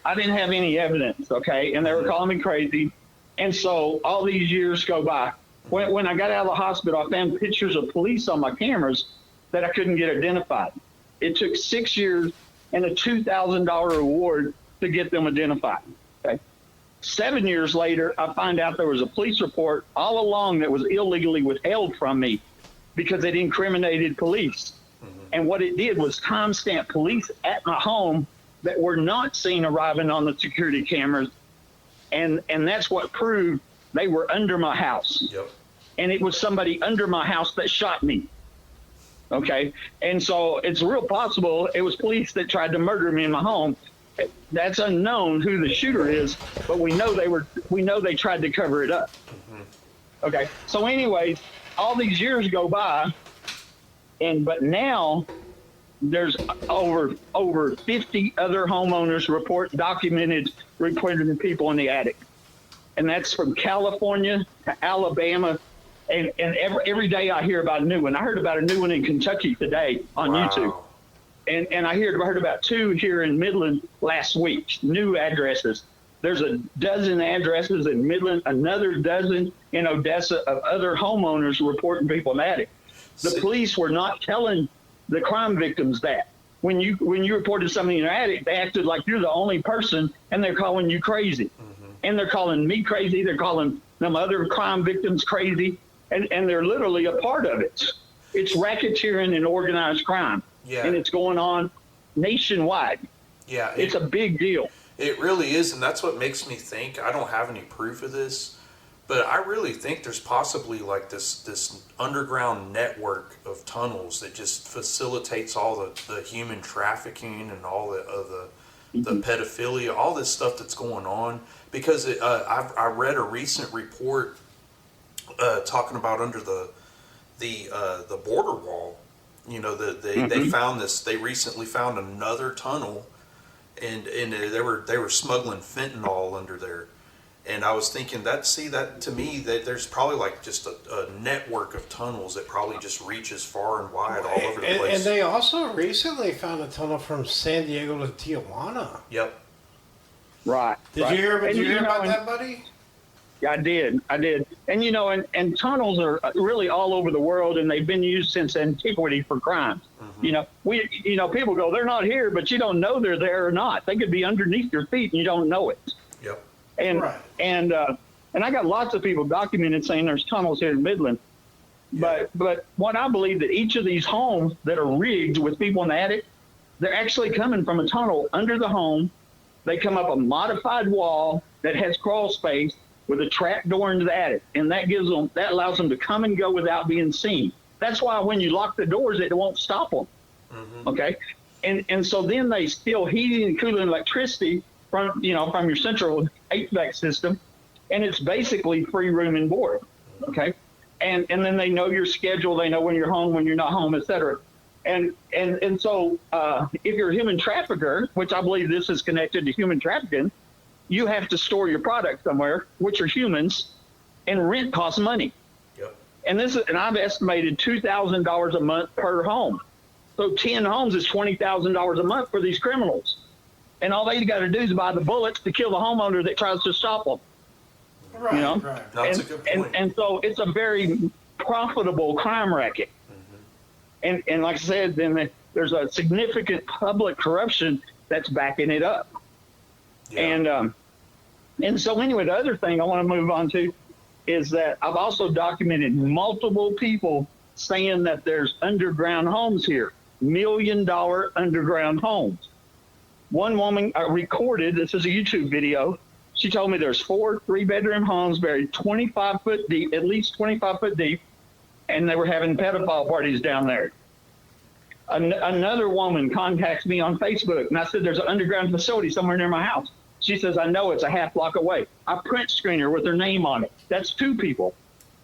[SPEAKER 6] I didn't have any evidence, okay, and they were calling me crazy. And so all these years go by. When I got out of the hospital, I found pictures of police on my cameras that I couldn't get identified. It took 6 years and a $2,000 reward to get them identified. Okay. 7 years later, I find out there was a police report all along that was illegally withheld from me because it incriminated police. And what it did was timestamp police at my home that were not seen arriving on the security cameras. And that's what proved they were under my house.
[SPEAKER 5] Yep.
[SPEAKER 6] And it was somebody under my house that shot me. Okay. And so it's real possible it was police that tried to murder me in my home. That's unknown who the shooter is, but we know they tried to cover it up. Okay. So anyways, all these years go by, but now there's over 50 other homeowners reporting people in the attic. And that's from California to Alabama. And every day I hear about a new one. I heard about a new one in Kentucky today on YouTube. And I heard about 2 here in Midland last week, new addresses. There's a dozen addresses in Midland, another dozen in Odessa of other homeowners reporting people in the attic. The police were not telling the crime victims that. When you reported something in your attic, they acted like you're the only person, and they're calling you crazy. And they're calling me crazy. They're calling them other crime victims crazy. and they're literally a part of it. It's racketeering and organized crime, and it's going on nationwide.
[SPEAKER 5] Yeah,
[SPEAKER 6] it's a big deal.
[SPEAKER 5] It really is, and that's what makes me think. I don't have any proof of this, but I really think there's possibly like this underground network of tunnels that just facilitates all the human trafficking and all the pedophilia, all this stuff that's going on. Because I read a recent report talking about under the border wall. You know, they found this. They recently found another tunnel, and they were smuggling fentanyl under there. And I was thinking that to me that there's probably like just a network of tunnels that probably just reaches far and wide all over the place.
[SPEAKER 3] And they also recently found a tunnel from San Diego to Tijuana.
[SPEAKER 5] Yep.
[SPEAKER 6] Right.
[SPEAKER 3] Did you hear about that, buddy?
[SPEAKER 6] Yeah, I did. And you know, and tunnels are really all over the world, and they've been used since antiquity for crimes. Mm-hmm. You know, people go, they're not here, but you don't know they're there or not. They could be underneath your feet, and you don't know it.
[SPEAKER 5] Yep.
[SPEAKER 6] And I got lots of people documented saying there's tunnels here in Midland. Yeah. But what I believe that each of these homes that are rigged with people in the attic, they're actually coming from a tunnel under the home. They come up a modified wall that has crawl space with a trap door into the attic, and that allows them to come and go without being seen. That's why when you lock the doors, it won't stop them. Mm-hmm. Okay, and so then they steal heating and cooling electricity from your central HVAC system, and it's basically free room and board. Okay, and then they know your schedule, they know when you're home, when you're not home, etc. And so if you're a human trafficker, which I believe this is connected to human trafficking, you have to store your product somewhere, which are humans, and rent costs money. Yep. And I've estimated $2,000 a month per home. So 10 homes is $20,000 a month for these criminals. And all they got to do is buy the bullets to kill the homeowner that tries to stop them.
[SPEAKER 3] Right, right.
[SPEAKER 5] That's a good point.
[SPEAKER 6] And so it's a very profitable crime racket. Mm-hmm. And like I said, then there's a significant public corruption that's backing it up. Yeah. And so anyway, the other thing I want to move on to is that I've also documented multiple people saying that there's underground homes here, $1 million underground homes. One woman recorded, this is a YouTube video, she told me there's 4 3-bedroom homes buried 25 foot deep, at least 25 foot deep, and they were having pedophile parties down there. Another woman contacts me on Facebook, and I said, there's an underground facility somewhere near my house. She says, I know, it's a half block away. I print screen her with her name on it. That's 2 people.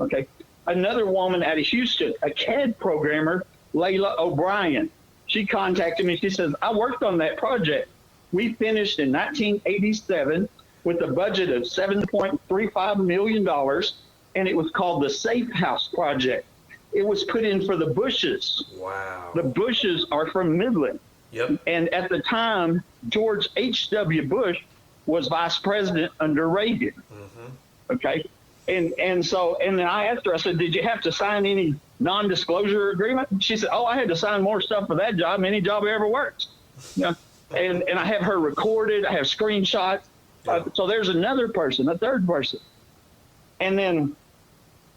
[SPEAKER 6] Okay. Another woman out of Houston, a CAD programmer, Layla O'Brien. She contacted me. She says, I worked on that project. We finished in 1987 with a budget of $7.35 million, and it was called the Safe House Project. It was put in for the Bushes. Wow. The Bushes are from Midland. Yep. And at the time, George H.W. Bush was vice president under Reagan. Mm-hmm. Okay. And then I asked her, I said, did you have to sign any non-disclosure agreement? She said, oh, I had to sign more stuff for that job, any job I ever worked. And I have her recorded, I have screenshots. Yeah. So there's another person, a third person. And then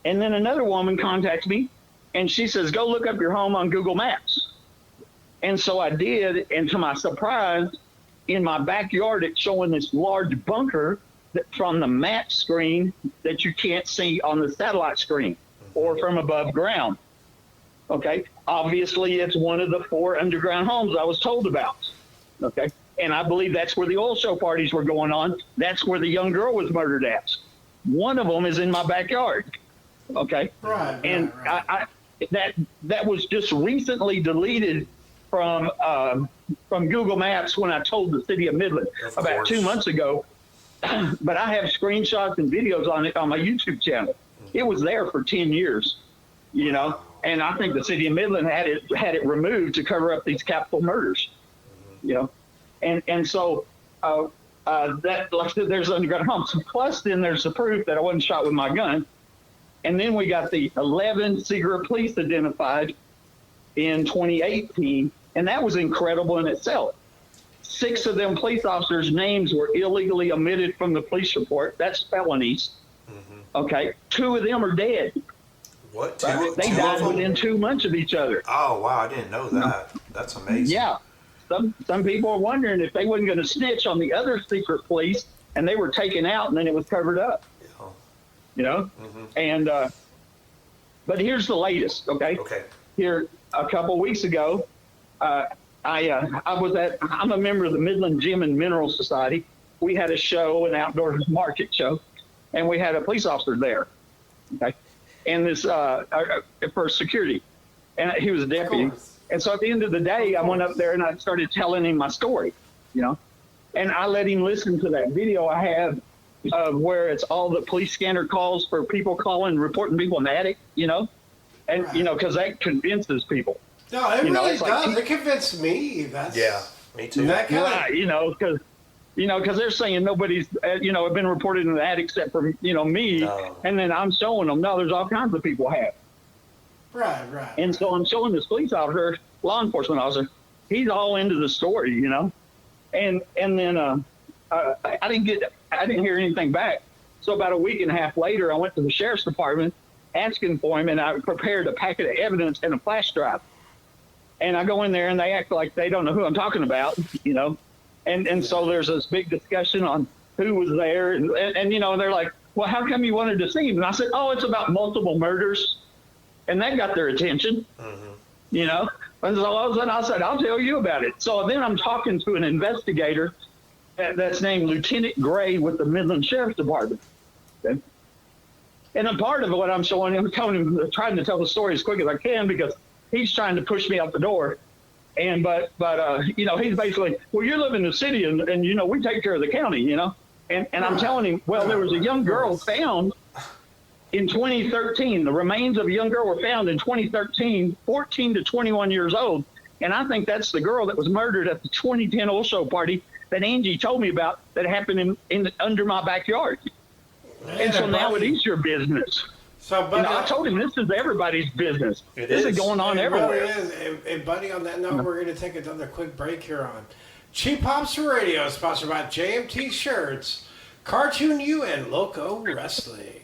[SPEAKER 6] another woman contacts me, and she says, go look up your home on Google Maps. And so I did, and to my surprise, in my backyard, it's showing this large bunker from the map screen that you can't see on the satellite screen or from above ground. Okay, obviously it's one of the 4 underground homes I was told about. Okay, and I believe that's where the oil show parties were going on. That's where the young girl was murdered at. One of them is in my backyard. Okay, right. And right. That was just recently deleted from Google Maps when I told the city of Midland about 2 months ago. But I have screenshots and videos on it on my YouTube channel. It was there for 10 years, and I think the city of Midland had it removed to cover up these capital murders, and so that, like I said, there's underground homes. Plus, then there's the proof that I wasn't shot with my gun, and then we got the 11 secret police identified in 2018, and that was incredible in itself. 6 of them police officers' names were illegally omitted from the police report. That's felonies. Mm-hmm. Okay. 2 of them are dead.
[SPEAKER 5] What?
[SPEAKER 6] They
[SPEAKER 5] two
[SPEAKER 6] died
[SPEAKER 5] of them?
[SPEAKER 6] within 2 months of each other.
[SPEAKER 5] Oh wow, I didn't know that. That's amazing.
[SPEAKER 6] Yeah. Some people are wondering if they wasn't going to snitch on the other secret police, and they were taken out, and then it was covered up.
[SPEAKER 5] Yeah.
[SPEAKER 6] You know, and but here's the latest. Okay.
[SPEAKER 5] Okay.
[SPEAKER 6] Here a couple weeks ago, I'm a member of the Midland Gem and Mineral Society. We had a show, an outdoor market show, and we had a police officer there. Okay, and this for security, and he was a deputy. And so at the end of the day, I went up there and I started telling him my story, you know, and I let him listen to that video I have of where it's all the police scanner calls for people calling, reporting people in the attic, you know, and you know, because that convinces people.
[SPEAKER 3] No, it
[SPEAKER 6] You know,
[SPEAKER 3] really
[SPEAKER 6] it's like-
[SPEAKER 3] does. It convinced me. That's
[SPEAKER 5] Yeah, me too.
[SPEAKER 3] That kind
[SPEAKER 6] Right, you know, because they're saying nobody's, been reported in the attic except for, me.
[SPEAKER 5] No.
[SPEAKER 6] And then I'm showing them, no, there's all kinds of people have.
[SPEAKER 3] Right.
[SPEAKER 6] And so I'm showing this police officer, law enforcement officer, he's all into the story, you know. And then I didn't hear anything back. So about a week and a half later, I went to the sheriff's department asking for him, and I prepared a packet of evidence and a flash drive. And I go in there, and they act like they don't know who I'm talking about, you know. And so there's this big discussion on who was there, and they're like, well, how come you wanted to see him? And I said, oh, it's about multiple murders. And that got their attention, you know. And so all of a sudden I said, I'll tell you about it. So then I'm talking to an investigator that's named Lieutenant Gray with the Midland Sheriff's Department. Okay? And a part of what I'm showing him, trying to tell the story as quick as I can, because he's trying to push me out the door. And but he's basically, well, you live in the city and we take care of the county, you know. And I'm telling him, well, there was a young girl found in 2013. The remains of a young girl were found in 2013, 14 to 21 years old. And I think that's the girl that was murdered at the 2010 oil show party that Angie told me about, that happened under my backyard. And so now it is your business.
[SPEAKER 3] So, Buddy,
[SPEAKER 6] I told him this is everybody's business. This is going on
[SPEAKER 3] it
[SPEAKER 6] everywhere.
[SPEAKER 3] really is. And Buddy, on that note, we're going to take another quick break here on Cheap Pops Radio, sponsored by JMT Shirts, Cartoon U, and Loco Wrestling.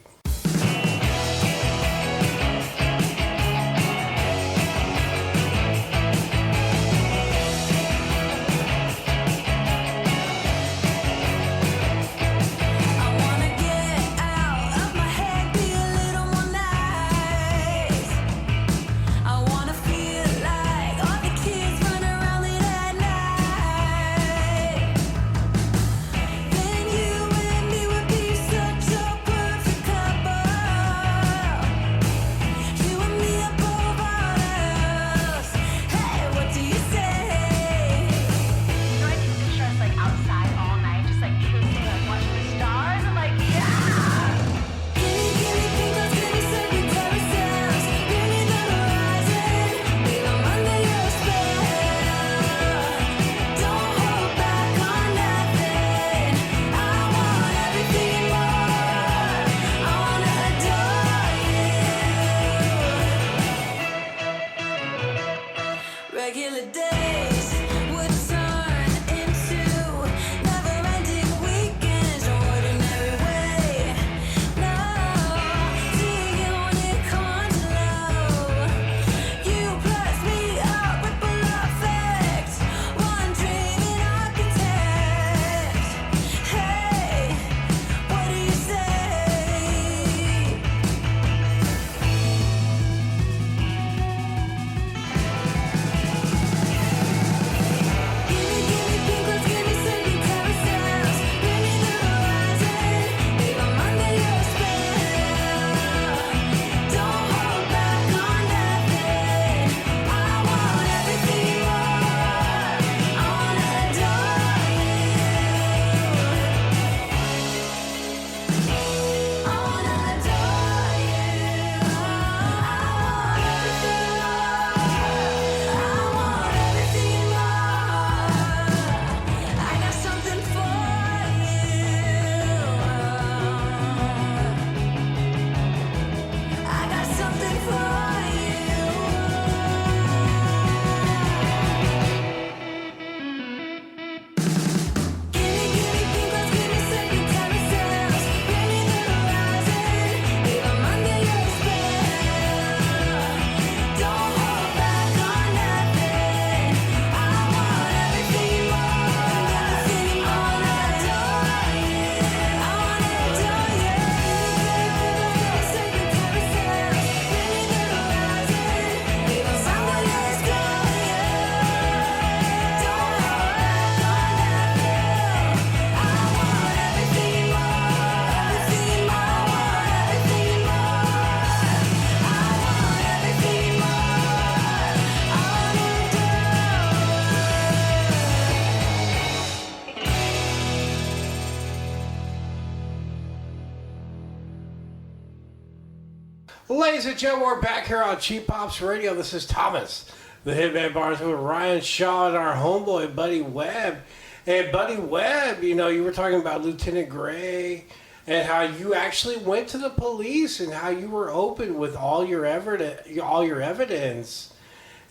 [SPEAKER 3] ladies and gentlemen, we're back here on Cheap Pops Radio. This is Thomas, the Hitman Barnes, with Ryan Shaw and our homeboy, Buddy Webb. And Buddy Webb, you know, you were talking about Lieutenant Gray and how you actually went to the police and how you were open with all your evidence.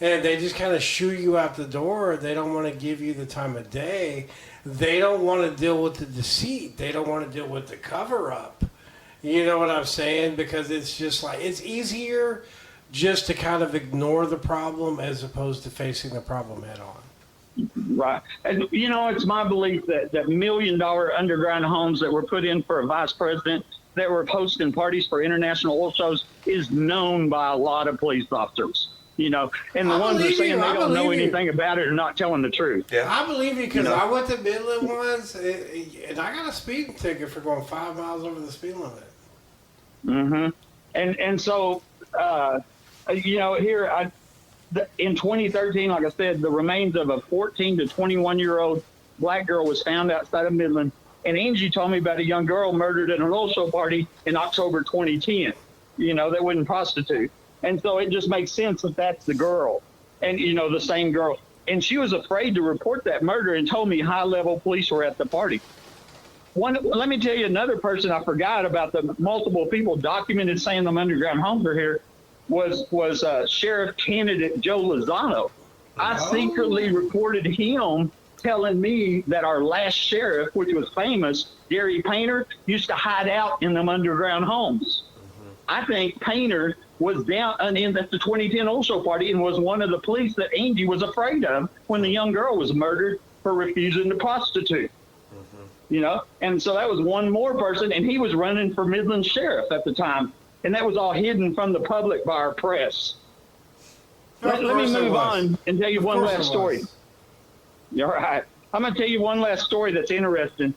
[SPEAKER 3] And they just kind of shoo you out the door. They don't want to give you the time of day. They don't want to deal with the deceit. They don't want to deal with the cover-up. You know what I'm saying? Because it's just like, it's easier just to kind of ignore the problem as opposed to facing the problem head on.
[SPEAKER 6] Right. And, you know, it's my belief that $1 million underground homes that were put in for a vice president that were hosting parties for international oil shows is known by a lot of police officers. You know, and the ones that are saying they don't know anything about it are not telling the truth.
[SPEAKER 3] Yeah. I believe you because I went to Midland once and I got a speeding ticket for going 5 miles over the speed limit.
[SPEAKER 6] Mm-hmm. And so, you know, here in 2013, like I said, the remains of a 14 to 21-year-old black girl was found outside of Midland. And Angie told me about a young girl murdered at an oil show party in October 2010, you know, that wasn't prostitute. And so it just makes sense that that's the girl and, you know, the same girl. And she was afraid to report that murder and told me high-level police were at the party. Let me tell you another person I forgot about, the multiple people documented saying them underground homes are here, was Sheriff candidate Joe Lozano. I secretly reported him telling me that our last sheriff, which was famous, Gary Painter, used to hide out in them underground homes. I think Painter was down at the 2010 oil show party and was one of the police that Angie was afraid of when the young girl was murdered for refusing to prostitute. You know, and so that was one more person, and he was running for Midland sheriff at the time, and that was all hidden from the public by our press. Let me move on and tell you one last story. You're right. I'm going to tell you one last story that's interesting.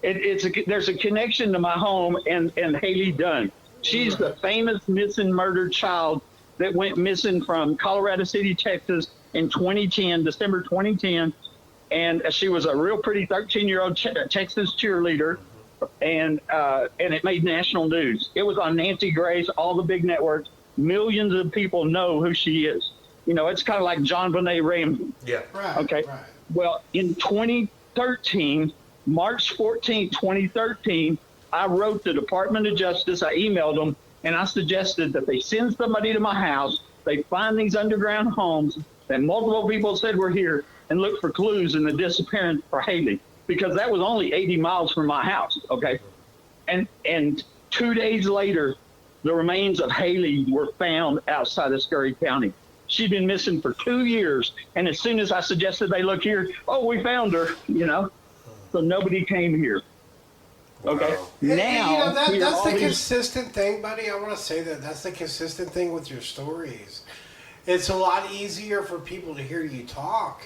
[SPEAKER 6] There's a connection to my home and Haley Dunn. She's the famous missing murdered child that went missing from Colorado City, Texas in 2010, December 2010. And she was a real pretty 13-year-old Texas cheerleader, and it made national news. It was on Nancy Grace, all the big networks. Millions of people know who she is. You know, it's kind of like John Bonet Ramsey.
[SPEAKER 5] Yeah.
[SPEAKER 3] Right.
[SPEAKER 6] Okay. Right. Well, in 2013, March 14, 2013, I wrote the Department of Justice. I emailed them, and I suggested that they send somebody to my house. They find these underground homes that multiple people said were here and look for clues in the disappearance for Haley, because that was only 80 miles from my house. Okay. And 2 days later, the remains of Haley were found outside of Scurry County. She'd been missing for 2 years. And as soon as I suggested they look here, oh, we found her, you know. So nobody came here. Okay.
[SPEAKER 5] Wow.
[SPEAKER 6] Now,
[SPEAKER 3] that's the consistent thing, buddy. I want to say that's the consistent thing with your stories. It's a lot easier for people to hear you talk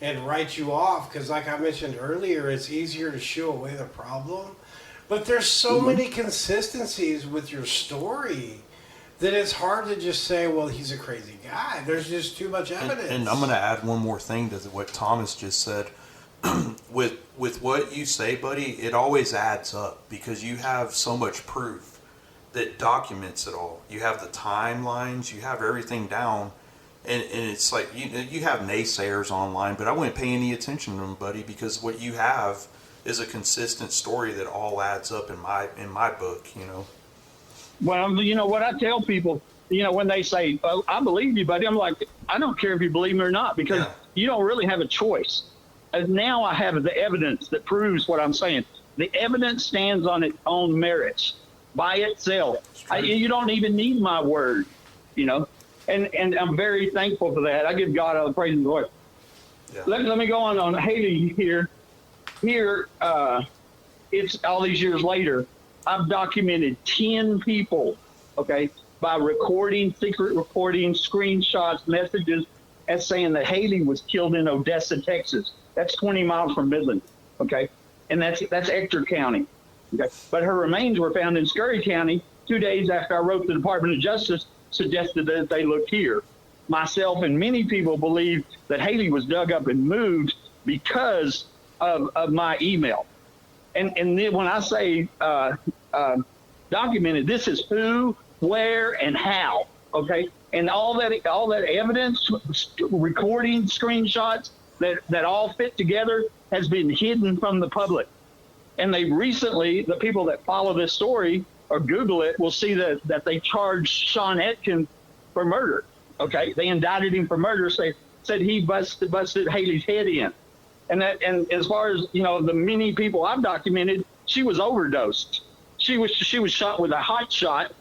[SPEAKER 3] and write you off because, like I mentioned earlier, it's easier to shoo away the problem. But there's so many consistencies with your story that it's hard to just say, well, he's a crazy guy. There's just too much evidence.
[SPEAKER 5] And I'm going to add one more thing to what Thomas just said. With what you say, buddy, it always adds up because you have so much proof that documents it all. You have the timelines, you have everything down, and it's like you have naysayers online, but I wouldn't pay any attention to them, buddy, because what you have is a consistent story that all adds up in my book, you know.
[SPEAKER 6] Well, you know what I tell people, you know, when they say, "Oh, I believe you, buddy," I'm like, I don't care if you believe me or not, because you don't really have a choice. And now I have the evidence that proves what I'm saying. The evidence stands on its own merits by itself. You don't even need my word, you know. And I'm very thankful for that. I give God all the praise and glory. Yeah. Let me go on Haley here. Here, it's all these years later. I've documented 10 people, okay, by recording, secret recording, screenshots, messages, as saying that Haley was killed in Odessa, Texas. That's 20 miles from Midland, okay? And that's Ector County, okay? But her remains were found in Scurry County 2 days after I wrote the Department of Justice, suggested that they look here. Myself and many people believe that Haley was dug up and moved because of my email. And then when I say that documented. This is who, where, and how. Okay, and all that evidence, recordings, screenshots that all fit together has been hidden from the public. And they recently, the people that follow this story or Google it will see that they charged Sean Atkins for murder. Okay, they indicted him for murder. Said he busted Haley's head in. And as far as the many people I've documented, she was overdosed. She was shot with a hot shot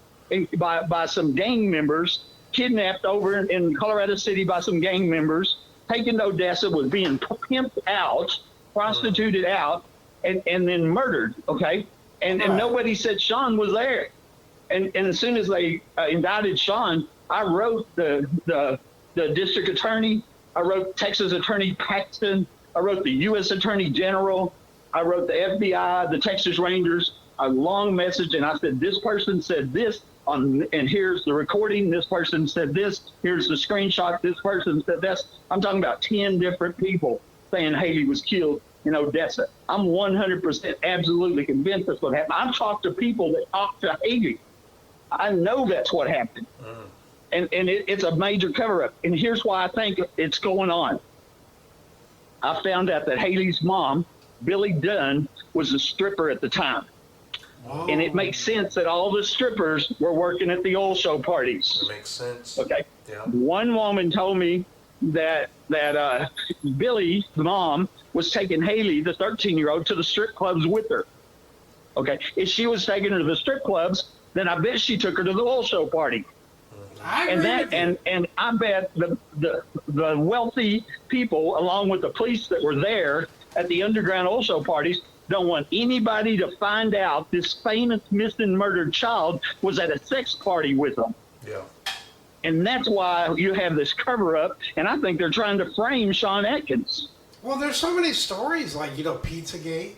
[SPEAKER 6] by some gang members, kidnapped over in Colorado City by some gang members, taken to Odessa, was being pimped out, prostituted out, and then murdered. Okay, and nobody said Sean was there. And as soon as they indicted Sean, I wrote the district attorney, I wrote Texas Attorney Paxton, I wrote the U.S. Attorney General, I wrote the FBI, the Texas Rangers, a long message, and I said, this person said this, and here's the recording, this person said this, here's the screenshot, this person said this. I'm talking about 10 different people saying Haley was killed in Odessa. I'm 100% absolutely convinced that's what happened. I've talked to people that talked to Haley. I know that's what happened. And it's a major cover-up. And here's why I think it's going on. I found out that Haley's mom, Billy Dunn, was a stripper at the time.
[SPEAKER 3] Whoa.
[SPEAKER 6] And it makes sense that all the strippers were working at the oil show parties.
[SPEAKER 5] It makes sense.
[SPEAKER 6] Okay.
[SPEAKER 5] Yeah.
[SPEAKER 6] One woman told me that Billy's mom was taking Haley, the 13-year-old, to the strip clubs with her. Okay. If she was taking her to the strip clubs, then I bet she took her to the oil show party.
[SPEAKER 3] I agree with you.
[SPEAKER 6] And I bet the wealthy people, along with the police that were there at the underground oil show parties, don't want anybody to find out this famous missing murdered child was at a sex party with them.
[SPEAKER 5] Yeah.
[SPEAKER 6] And that's why you have this cover up, and I think they're trying to frame Sean Atkins.
[SPEAKER 3] Well, there's so many stories like, Pizzagate,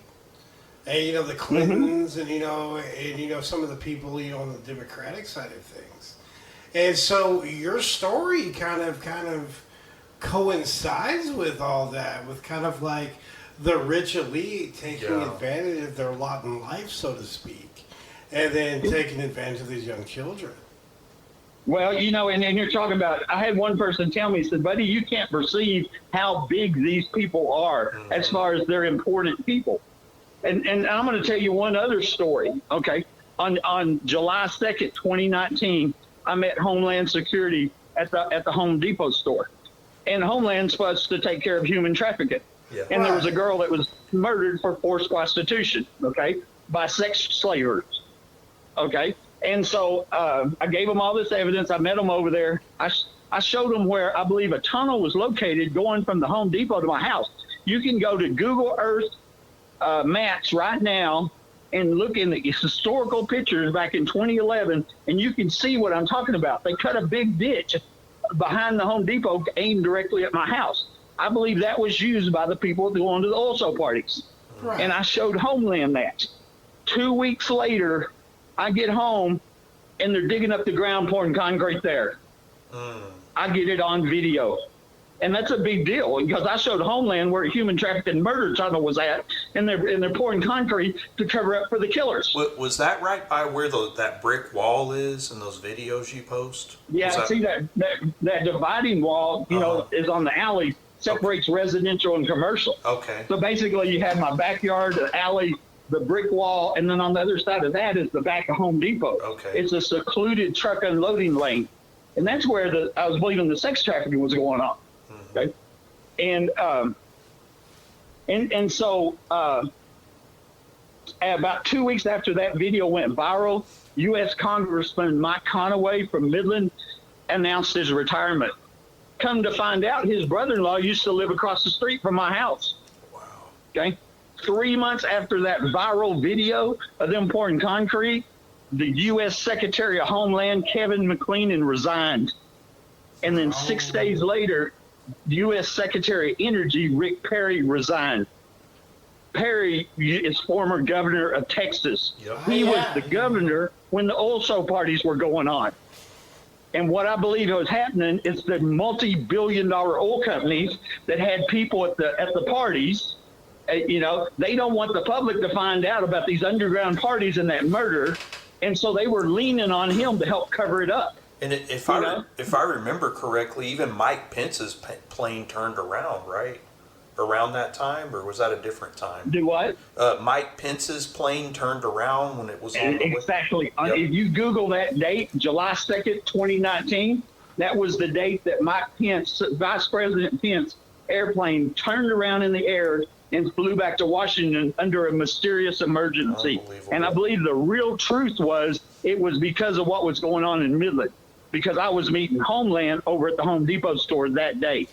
[SPEAKER 3] and, the Clintons, and some of the people, on the Democratic side of things. And so your story kind of coincides with all that, with kind of like the rich elite taking advantage of their lot in life, so to speak, and then taking advantage of these young children.
[SPEAKER 6] Well, and you're talking about, I had one person tell me, said, buddy, you can't perceive how big these people are as far as they're important people. And I'm going to tell you one other story, okay? On July 2nd, 2019, I met Homeland Security at the Home Depot store. And Homeland's supposed to take care of human trafficking. Yeah. And there was a girl that was murdered for forced prostitution, okay, by sex slavers, okay? And so I gave them all this evidence. I met them over there. I showed them where I believe a tunnel was located going from the Home Depot to my house. You can go to Google Earth maps right now and look in the historical pictures back in 2011, and you can see what I'm talking about. They cut a big ditch behind the Home Depot aimed directly at my house. I believe that was used by the people going to the oil show parties. Right. And I showed Homeland that. 2 weeks later, I get home, and they're digging up the ground, pouring concrete there. I get it on video. And that's a big deal, because I showed Homeland where a human trafficking murder tunnel was at, and they're pouring concrete to cover up for the killers.
[SPEAKER 5] Was that right by where that brick wall is in those videos you post?
[SPEAKER 6] Yeah, see that dividing wall, is on the alley, separates residential and commercial.
[SPEAKER 5] Okay.
[SPEAKER 6] So basically you have my backyard, the alley, the brick wall, and then on the other side of that is the back of Home Depot. Okay. It's a secluded truck unloading lane. And that's where I was believing the sex trafficking was going on. Okay. And so about 2 weeks after that video went viral, U.S. Congressman Mike Conaway from Midland announced his retirement. Come to find out, his brother-in-law used to live across the street from my house. Wow. Okay. 3 months after that viral video of them pouring concrete, the U.S. Secretary of Homeland, Kevin McClellan, resigned. And then 6 days later, U.S. Secretary of Energy, Rick Perry, resigned. Perry is former governor of Texas. Yep. He was the governor when the oil show parties were going on. And what I believe was happening is the multi-billion-dollar oil companies that had people at the parties, they don't want the public to find out about these underground parties and that murder. And so they were leaning on him to help cover it up.
[SPEAKER 5] And if I remember correctly, even Mike Pence's plane turned around, right? Around that time, or was that a different time?
[SPEAKER 6] Do what?
[SPEAKER 5] Mike Pence's plane turned around when it was on the way.
[SPEAKER 6] Exactly.
[SPEAKER 5] Yep.
[SPEAKER 6] If you Google that date, July 2nd, 2019, that was the date that Mike Pence, Vice President Pence, airplane turned around in the air and flew back to Washington under a mysterious emergency. And I believe the real truth was it was because of what was going on in Midland, because I was meeting Homeland over at the Home Depot store that day.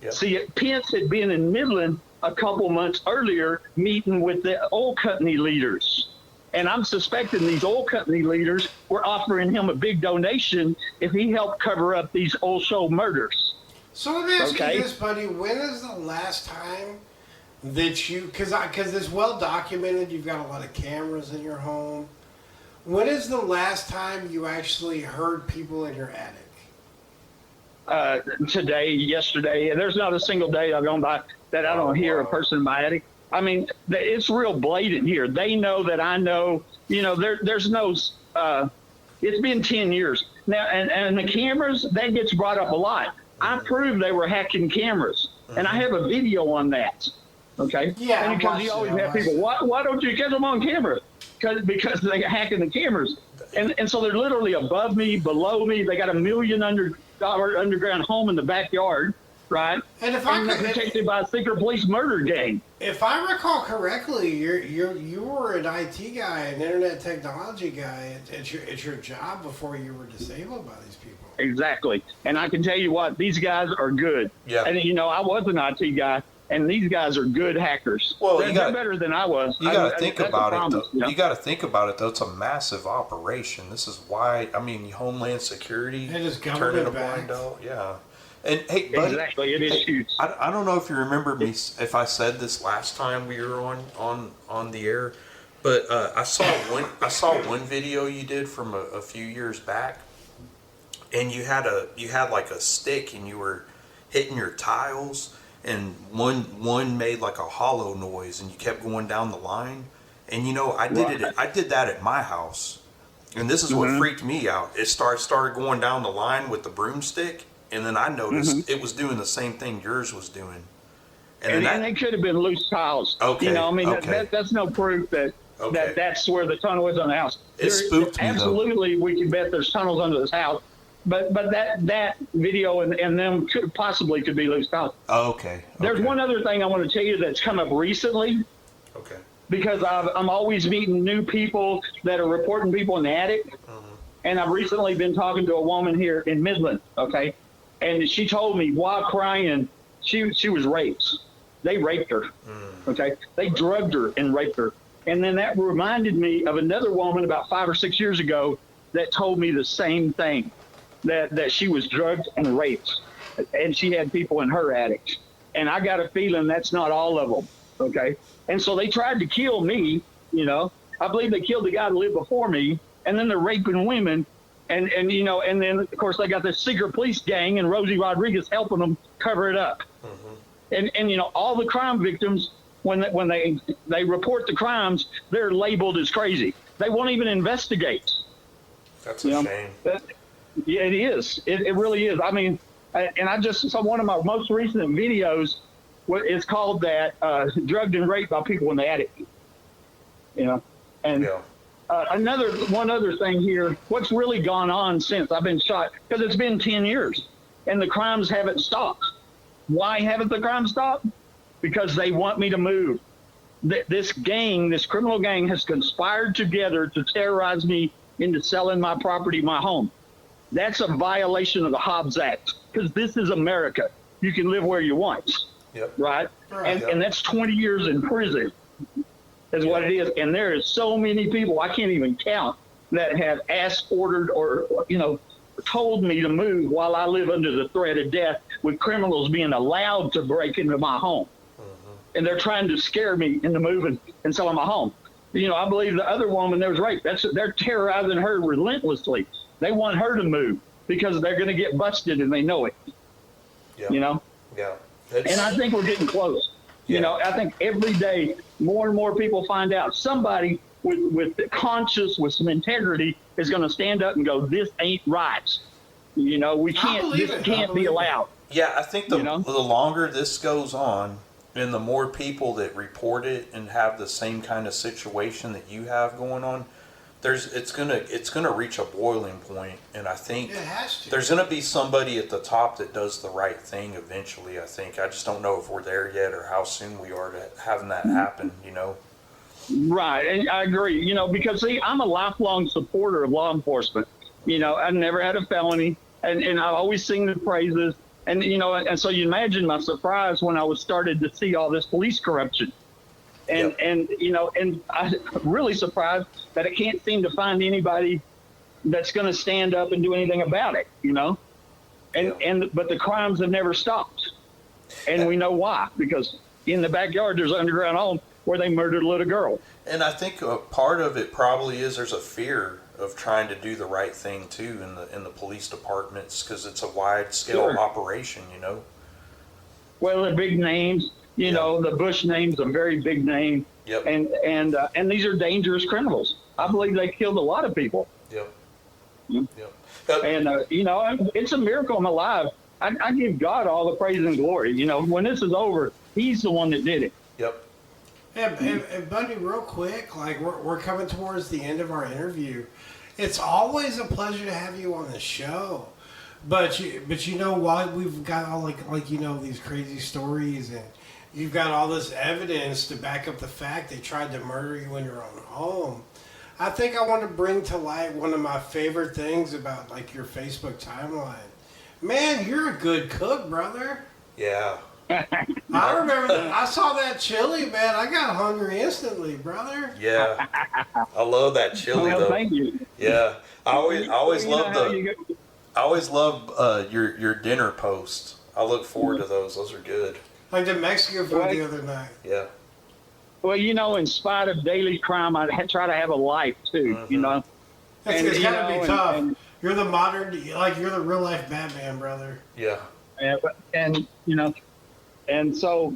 [SPEAKER 6] Yep. See, Pence had been in Midland a couple months earlier meeting with the oil company leaders. And I'm suspecting these oil company leaders were offering him a big donation if he helped cover up these oil show murders.
[SPEAKER 3] So let me ask you this, buddy. When is the last time that you, because it's well documented, you've got a lot of cameras in your home. When is the last time you actually heard people in your attic?
[SPEAKER 6] Today, yesterday. There's not a single day I've gone by that I don't hear a person in my attic. I mean, it's real blatant here. They know that I know. You know, there's no. It's been 10 years now, and the cameras, that gets brought up a lot. I proved they were hacking cameras, and I have a video on that. Okay.
[SPEAKER 3] Yeah.
[SPEAKER 6] And because you always have people, why don't you get them on camera? Because they're hacking the cameras, and so they're literally above me, below me. They got $1 million underground home in the backyard, right? And if they're protected by a secret police murder gang.
[SPEAKER 3] If I recall correctly, you were an IT guy, an internet technology guy. It's your job before you were disabled by these people.
[SPEAKER 6] Exactly, and I can tell you what, these guys are good. Yeah. And you know, I was an IT guy. And these guys are good hackers. Well, they're better than I was.
[SPEAKER 5] You got to think about it, though. You know? You got to think about it, though. It's a massive operation. This is why, I mean, Homeland Security, turning a blind eye. Yeah. And hey, buddy, exactly, it is huge. I don't know if you remember me, if I said this last time we were on the air, but I saw one video you did from a few years back, and you had like a stick, and you were hitting your tiles. And one made like a hollow noise, and you kept going down the line. And you know, I did that at my house, and this is what freaked me out. It started going down the line with the broomstick, and then I noticed it was doing the same thing yours was doing.
[SPEAKER 6] And they could have been loose tiles. Okay. You know, I mean, that's no proof that that's where the tunnel is on the house.
[SPEAKER 5] It spooked me,
[SPEAKER 6] absolutely, though. We can bet there's tunnels under this house. But that video and them could be loose tiles.
[SPEAKER 5] Oh, okay.
[SPEAKER 6] There's one other thing I want to tell you that's come up recently.
[SPEAKER 5] Okay.
[SPEAKER 6] Because I'm always meeting new people that are reporting people in the attic. And I've recently been talking to a woman here in Midland, okay? And she told me while crying, she was raped. They raped her, okay? They drugged her and raped her. And then that reminded me of another woman about 5 or 6 years ago that told me the same thing. That she was drugged and raped, and she had people in her attic. And I got a feeling that's not all of them, okay? And so they tried to kill me, you know. I believe they killed the guy that lived before me, and then they're raping women. And you know, and then, of course, they got this secret police gang and Rosie Rodriguez helping them cover it up. And you know, all the crime victims, when they report the crimes, they're labeled as crazy. They won't even investigate.
[SPEAKER 5] That's a shame.
[SPEAKER 6] Yeah, it is. It really is. I mean, and I just saw one of my most recent videos. It's called that drugged and raped by people in the attic. You know, and one other thing here. What's really gone on since I've been shot? Because it's been 10 years, and the crimes haven't stopped. Why haven't the crimes stopped? Because they want me to move. This criminal gang, has conspired together to terrorize me into selling my property, my home. That's a violation of the Hobbs Act, because this is America. You can live where you want, right? And that's 20 years in prison is what it is. And there is so many people, I can't even count, that have asked, ordered, or, you know, told me to move while I live under the threat of death, with criminals being allowed to break into my home. And they're trying to scare me into moving and selling my home. You know, I believe the other woman that was raped, they're terrorizing her relentlessly. They want her to move because they're going to get busted, and they know it. Yeah. You know?
[SPEAKER 5] Yeah.
[SPEAKER 6] And I think we're getting close. Yeah. You know, I think every day more and more people find out somebody with conscience, with some integrity, is going to stand up and go, "This ain't right." You know, we can't. This can't be allowed.
[SPEAKER 5] Yeah, I think the
[SPEAKER 6] You know?
[SPEAKER 5] the longer this goes on, and the more people that report it and have the same kind of situation that you have going on, it's gonna reach a boiling point, and I think
[SPEAKER 3] It has to.
[SPEAKER 5] there's gonna be somebody at the top that does the right thing eventually. I think I just don't know if we're there yet or how soon we are to having that happen. You know.
[SPEAKER 6] Right, and I agree. You know, because see, I'm a lifelong supporter of law enforcement. You know, I've never had a felony, and I've always sing the praises. And you know, and so you imagine my surprise when I was started to see all this police corruption, and
[SPEAKER 5] Yep.
[SPEAKER 6] and you know, and I'm really surprised that it can't seem to find anybody that's going to stand up and do anything about it. You know, but the crimes have never stopped, and we know why, because in the backyard there's an underground home where they murdered a little girl.
[SPEAKER 5] And I think part of it probably is there's a fear of trying to do the right thing too in the police departments, because it's a wide scale
[SPEAKER 6] Sure.
[SPEAKER 5] operation, you know.
[SPEAKER 6] Well, the big names, you know, the Bush name's a very big name.
[SPEAKER 5] Yep.
[SPEAKER 6] And these are dangerous criminals. I believe they killed a lot of people.
[SPEAKER 5] Yep.
[SPEAKER 6] Mm.
[SPEAKER 5] Yep.
[SPEAKER 6] And, you know, it's a miracle I'm alive. I give God all the praise and glory. You know, when this is over, he's the one that did it.
[SPEAKER 5] Yep.
[SPEAKER 3] And Bundy, real quick, like we're coming towards the end of our interview. It's always a pleasure to have you on the show. But you know what? We've got all like you know, these crazy stories, and you've got all this evidence to back up the fact they tried to murder you in your own home. I think I want to bring to light one of my favorite things about like your Facebook timeline. Man, you're a good cook, brother.
[SPEAKER 5] Yeah.
[SPEAKER 3] I remember that. I saw that chili, man. I got hungry instantly, brother.
[SPEAKER 5] Yeah. I love that chili
[SPEAKER 6] Well,
[SPEAKER 5] though.
[SPEAKER 6] thank you.
[SPEAKER 5] Yeah. I always
[SPEAKER 6] You know
[SPEAKER 5] love
[SPEAKER 6] how you go-
[SPEAKER 5] I always love your dinner posts. I look forward to those. Those are good.
[SPEAKER 3] Like the Mexican food
[SPEAKER 6] Right.
[SPEAKER 3] the other night.
[SPEAKER 5] Yeah.
[SPEAKER 6] Well, you know, in spite of daily crime, I try to have a life too. You know,
[SPEAKER 3] It's
[SPEAKER 6] you
[SPEAKER 3] gotta
[SPEAKER 6] know,
[SPEAKER 3] be tough.
[SPEAKER 6] and-
[SPEAKER 3] You're the modern, like you're the real life Batman, brother.
[SPEAKER 5] Yeah.
[SPEAKER 6] and you know, and so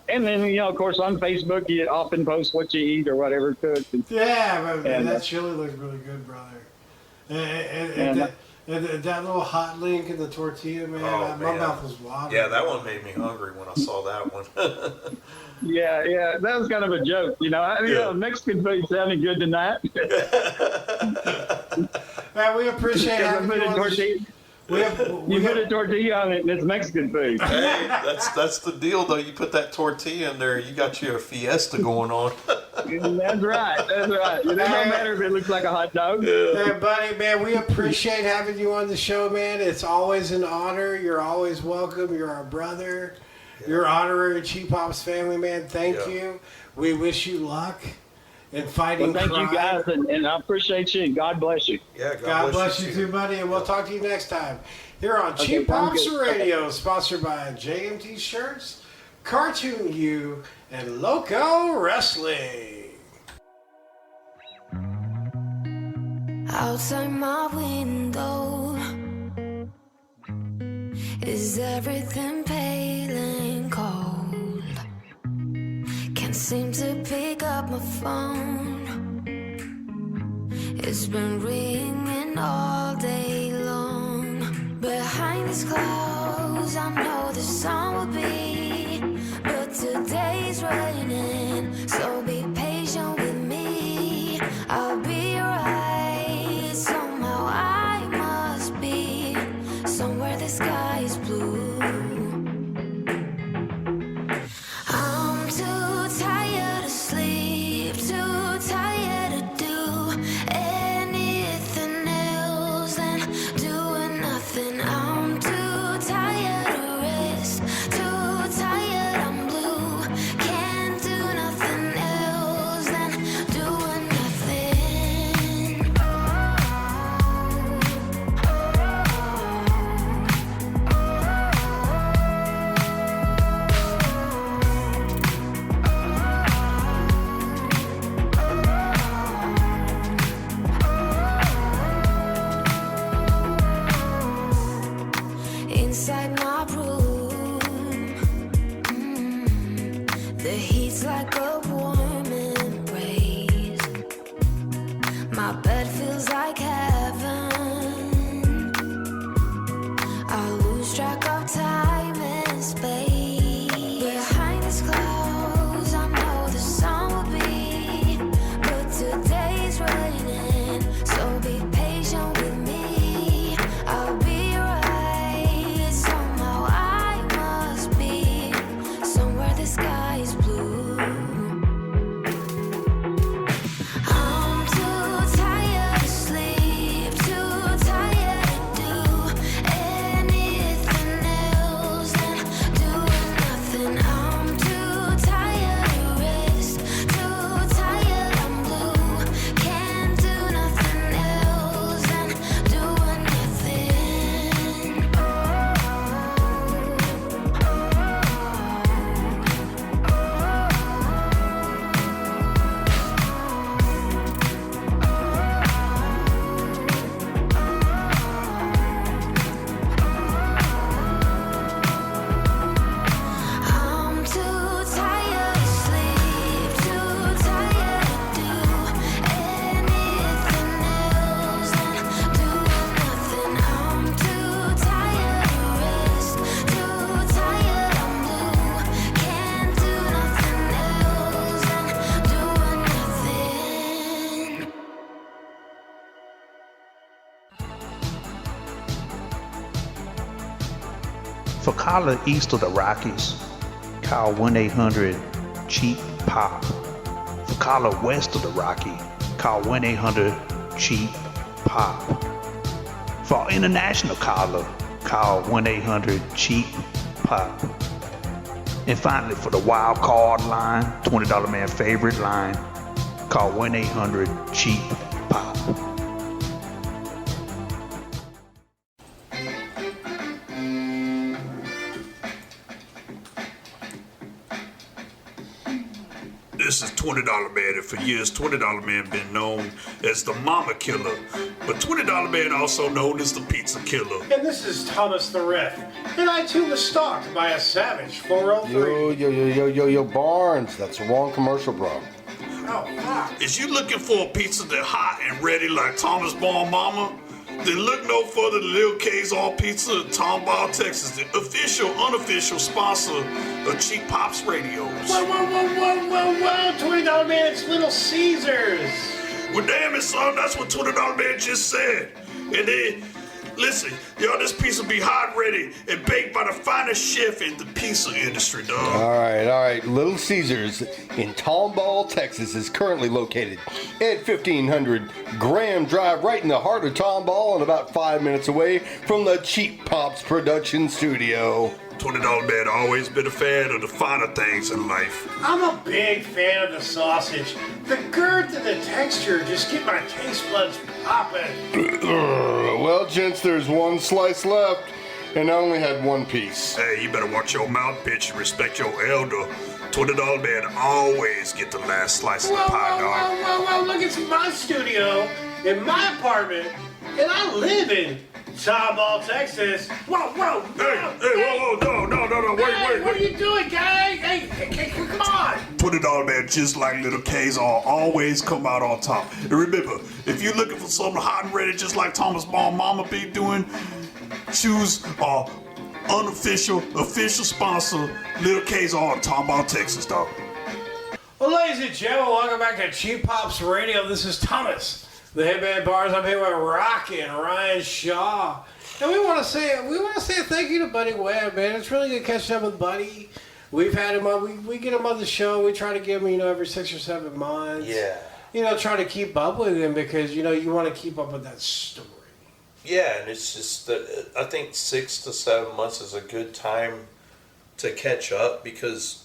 [SPEAKER 6] and then you know, of course, on Facebook, you often post what you eat or whatever cooked.
[SPEAKER 3] Yeah, but
[SPEAKER 6] And,
[SPEAKER 3] that chili looks really good, brother. And
[SPEAKER 6] And,
[SPEAKER 3] that little hot link in the tortilla, man,
[SPEAKER 5] Oh,
[SPEAKER 3] my
[SPEAKER 5] man.
[SPEAKER 3] mouth was watering.
[SPEAKER 5] Yeah, that one made me hungry when I saw that one.
[SPEAKER 6] yeah, that was kind of a joke. You know, you know, Mexican food sounded good tonight.
[SPEAKER 3] Man, we appreciate
[SPEAKER 6] Because I
[SPEAKER 3] having
[SPEAKER 6] put
[SPEAKER 3] you
[SPEAKER 6] a
[SPEAKER 3] on the
[SPEAKER 6] tortilla. You put a tortilla on it, and it's Mexican food.
[SPEAKER 5] Hey, that's the deal though. You put that tortilla in there, you got you a fiesta going on.
[SPEAKER 6] That's right. It doesn't matter if it looks like a hot dog.
[SPEAKER 3] Hey, buddy, man, we appreciate having you on the show, man. It's always an honor. You're always welcome. You're our brother. You're honorary Cheap Pops family, man. Thank
[SPEAKER 5] Yeah.
[SPEAKER 3] you. We wish you luck in fighting
[SPEAKER 6] Well, thank
[SPEAKER 3] crime.
[SPEAKER 6] you guys, and I appreciate you, and God bless you.
[SPEAKER 5] Yeah,
[SPEAKER 3] God bless you too, buddy, and we'll talk to you next time. Here on Cheap
[SPEAKER 6] sounds
[SPEAKER 3] Pops
[SPEAKER 6] good.
[SPEAKER 3] Radio, sponsored by JMT Shirts, Cartoon U, and Loco Wrestling.
[SPEAKER 7] Outside my window, is everything pale and cold? Can't seem to pick up my phone. It's been ringing all day long. Behind these clouds, I know the sun will be, but today's raining, so be patient with me. I'll be right. Somehow I must be somewhere the sky is blue. I'm too tired to sleep, too tired to do anything else than doing nothing. I'm too tired to rest, too tired, I'm blue, can't do nothing else.
[SPEAKER 2] For collar east of the Rockies, call 1-800-CHEAP-POP. For collar west of the Rocky, call 1-800-CHEAP-POP. For international caller, call 1-800-CHEAP-POP. And finally, for the wild card line, $20 man favorite line, call 1-800-CHEAP-POP. This is $20 Man, and for years, $20 Man been known as the Mama Killer, but $20 Man also known as the Pizza Killer.
[SPEAKER 3] And this is Thomas the Ref, and I too was stalked by a savage 403.
[SPEAKER 4] Yo, Barnes. That's the wrong commercial, bro.
[SPEAKER 3] Oh, fuck.
[SPEAKER 2] Is you looking for a pizza that's hot and ready like Thomas Born Mama? Then look no further than Lil K's All Pizza in Tomball, Texas, the official, unofficial sponsor of Cheap Pops Radios.
[SPEAKER 3] Whoa, $20 Man, it's Little Caesars.
[SPEAKER 2] Well, damn it, son, that's what $20 Man just said. And then, listen, y'all, this pizza be hot, ready, and baked by the finest chef in the pizza industry, dog.
[SPEAKER 4] All right. Little Caesars in Tomball, Texas is currently located at 1500 Graham Drive, right in the heart of Tomball and about 5 minutes away from the Cheap Pops production studio.
[SPEAKER 2] $20 Man always been a fan of the finer things in life.
[SPEAKER 3] I'm a big fan of the sausage. The girth and the texture just get my taste buds popping.
[SPEAKER 4] Well, gents, there's one slice left, and I only had one piece.
[SPEAKER 2] Hey, you better watch your mouth, bitch, and respect your elder. $20 Man always get the last slice of the pie, dog.
[SPEAKER 3] Whoa, look, it's my studio, in my apartment, and I live in Tomball, Texas. Whoa,
[SPEAKER 2] Hey, no, wait.
[SPEAKER 3] What are you doing, guy? Hey, come on.
[SPEAKER 2] $20 Man, just like Little K's, always come out on top. And remember, if you're looking for something hot and ready, just like Thomas Born Mama be doing, choose our unofficial, official sponsor, Little K's on Tomball, Texas, dog.
[SPEAKER 3] Well, ladies and gentlemen, welcome back to Cheap Pops Radio. This is Thomas, the Headband Bars. I'm here with Rocky and Ryan Shaw. And we want to say a thank you to Buddy Webb, man. It's really good catching up with Buddy. We've had him on. We get him on the show. We try to give him, every 6 or 7 months.
[SPEAKER 5] Yeah.
[SPEAKER 3] Try to keep up with him because, you want to keep up with that story.
[SPEAKER 5] Yeah, and it's just that I think 6 to 7 months is a good time to catch up because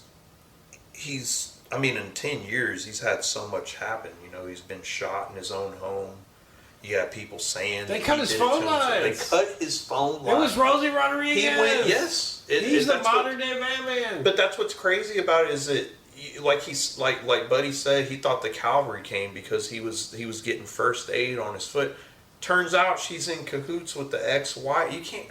[SPEAKER 5] in 10 years, he's had so much happen. He's been shot in his own home. You got people saying
[SPEAKER 3] they cut his phone lines.
[SPEAKER 5] They cut his phone lines.
[SPEAKER 3] It was Rosie Rodriguez.
[SPEAKER 5] He went, yes.
[SPEAKER 3] He's the modern day Batman.
[SPEAKER 5] But that's what's crazy about it is that, like Buddy said, he thought the cavalry came because he was getting first aid on his foot. Turns out she's in cahoots with the ex-wife. You can't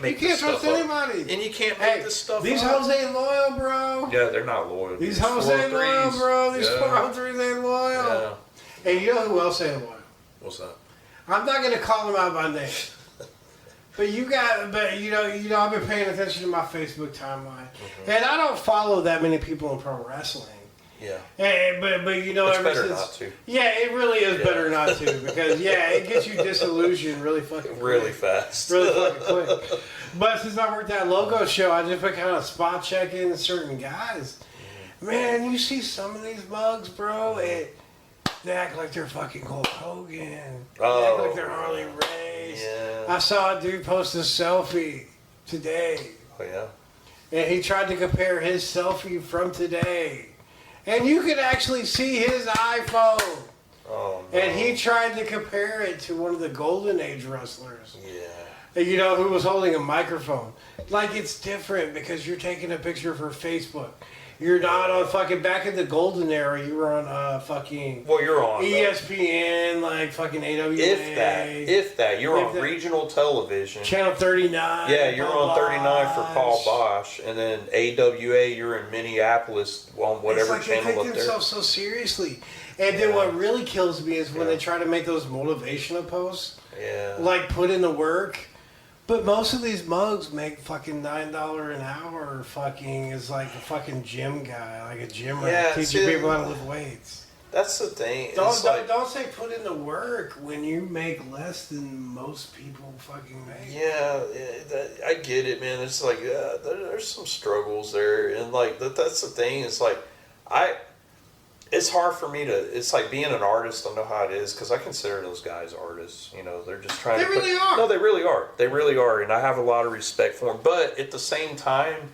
[SPEAKER 5] make this stuff up.
[SPEAKER 3] You can't trust anybody.
[SPEAKER 5] And you can't make this stuff
[SPEAKER 3] these
[SPEAKER 5] up.
[SPEAKER 3] hoes ain't loyal, bro.
[SPEAKER 5] Yeah, they're not loyal.
[SPEAKER 3] These hoes ain't loyal, bro. These 403s ain't loyal.
[SPEAKER 5] Yeah.
[SPEAKER 3] And you know who else ain't loyal?
[SPEAKER 5] What's that?
[SPEAKER 3] I'm not gonna call them out by name. But you I've been paying attention to my Facebook timeline. Mm-hmm. And I don't follow that many people in pro wrestling.
[SPEAKER 5] Yeah.
[SPEAKER 3] But
[SPEAKER 5] it's
[SPEAKER 3] ever
[SPEAKER 5] better
[SPEAKER 3] since,
[SPEAKER 5] not to.
[SPEAKER 3] Yeah, it really is better not to because it gets you disillusioned really fucking quick.
[SPEAKER 5] Really fast.
[SPEAKER 3] Really fucking quick. But since I worked that logo show, I just been kind of spot checking certain guys. Man, you see some of these mugs, bro, and they act like they're fucking Hulk Hogan. They act like they're Harley Race.
[SPEAKER 5] Yeah.
[SPEAKER 3] I saw a dude post a selfie today.
[SPEAKER 5] Oh yeah.
[SPEAKER 3] And he tried to compare his selfie from today. And you could actually see his iPhone.
[SPEAKER 5] Oh, no.
[SPEAKER 3] And he tried to compare it to one of the Golden Age wrestlers.
[SPEAKER 5] Yeah.
[SPEAKER 3] Who was holding a microphone. Like, it's different because you're taking a picture for Facebook. You're not on fucking, back in the golden era, you were on fucking...
[SPEAKER 5] Well, you're on
[SPEAKER 3] ESPN, like fucking AWA.
[SPEAKER 5] If that. You're on regional television.
[SPEAKER 3] Channel 39.
[SPEAKER 5] Yeah, you're on 39 for Paul Bosch. And then AWA, you're in Minneapolis on whatever
[SPEAKER 3] it's like
[SPEAKER 5] channel
[SPEAKER 3] they take
[SPEAKER 5] up there.
[SPEAKER 3] themselves so seriously. And then what really kills me is when they try to make those motivational posts.
[SPEAKER 5] Yeah.
[SPEAKER 3] Like, put in the work. But most of these mugs make fucking $9 an hour. Fucking is like a fucking gym guy, like a gym rat teaching people how to lift weights.
[SPEAKER 5] That's the thing.
[SPEAKER 3] Don't say put in the work when you make less than most people fucking make.
[SPEAKER 5] Yeah, I get it, man. It's like there's some struggles there, and like that's the thing. It's like it's hard for me to. It's like being an artist. I know how it is because I consider those guys artists. You know, they're just trying.
[SPEAKER 3] They really are.
[SPEAKER 5] No, they really are. They really are, and I have a lot of respect for them. But at the same time,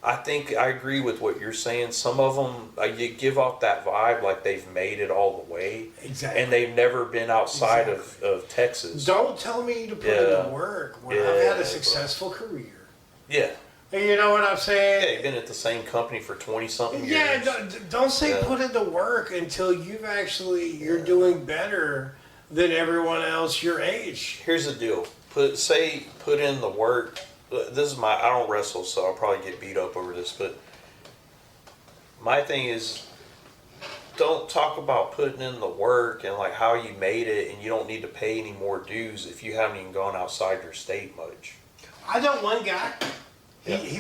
[SPEAKER 5] I think I agree with what you're saying. Some of them, you give off that vibe like they've made it all the way.
[SPEAKER 3] Exactly.
[SPEAKER 5] And they've never been outside of Texas.
[SPEAKER 3] Don't tell me to put in the work when I've had a successful career.
[SPEAKER 5] Yeah.
[SPEAKER 3] And you know what I'm saying?
[SPEAKER 5] Yeah, you've been at the same company for 20-something years.
[SPEAKER 3] Yeah, don't say put in the work until you're doing better than everyone else your age.
[SPEAKER 5] Here's the deal. Put in the work. This is I don't wrestle, so I'll probably get beat up over this, but my thing is, don't talk about putting in the work and like how you made it and you don't need to pay any more dues if you haven't even gone outside your state much.
[SPEAKER 3] I know one guy,
[SPEAKER 5] Yeah.
[SPEAKER 3] he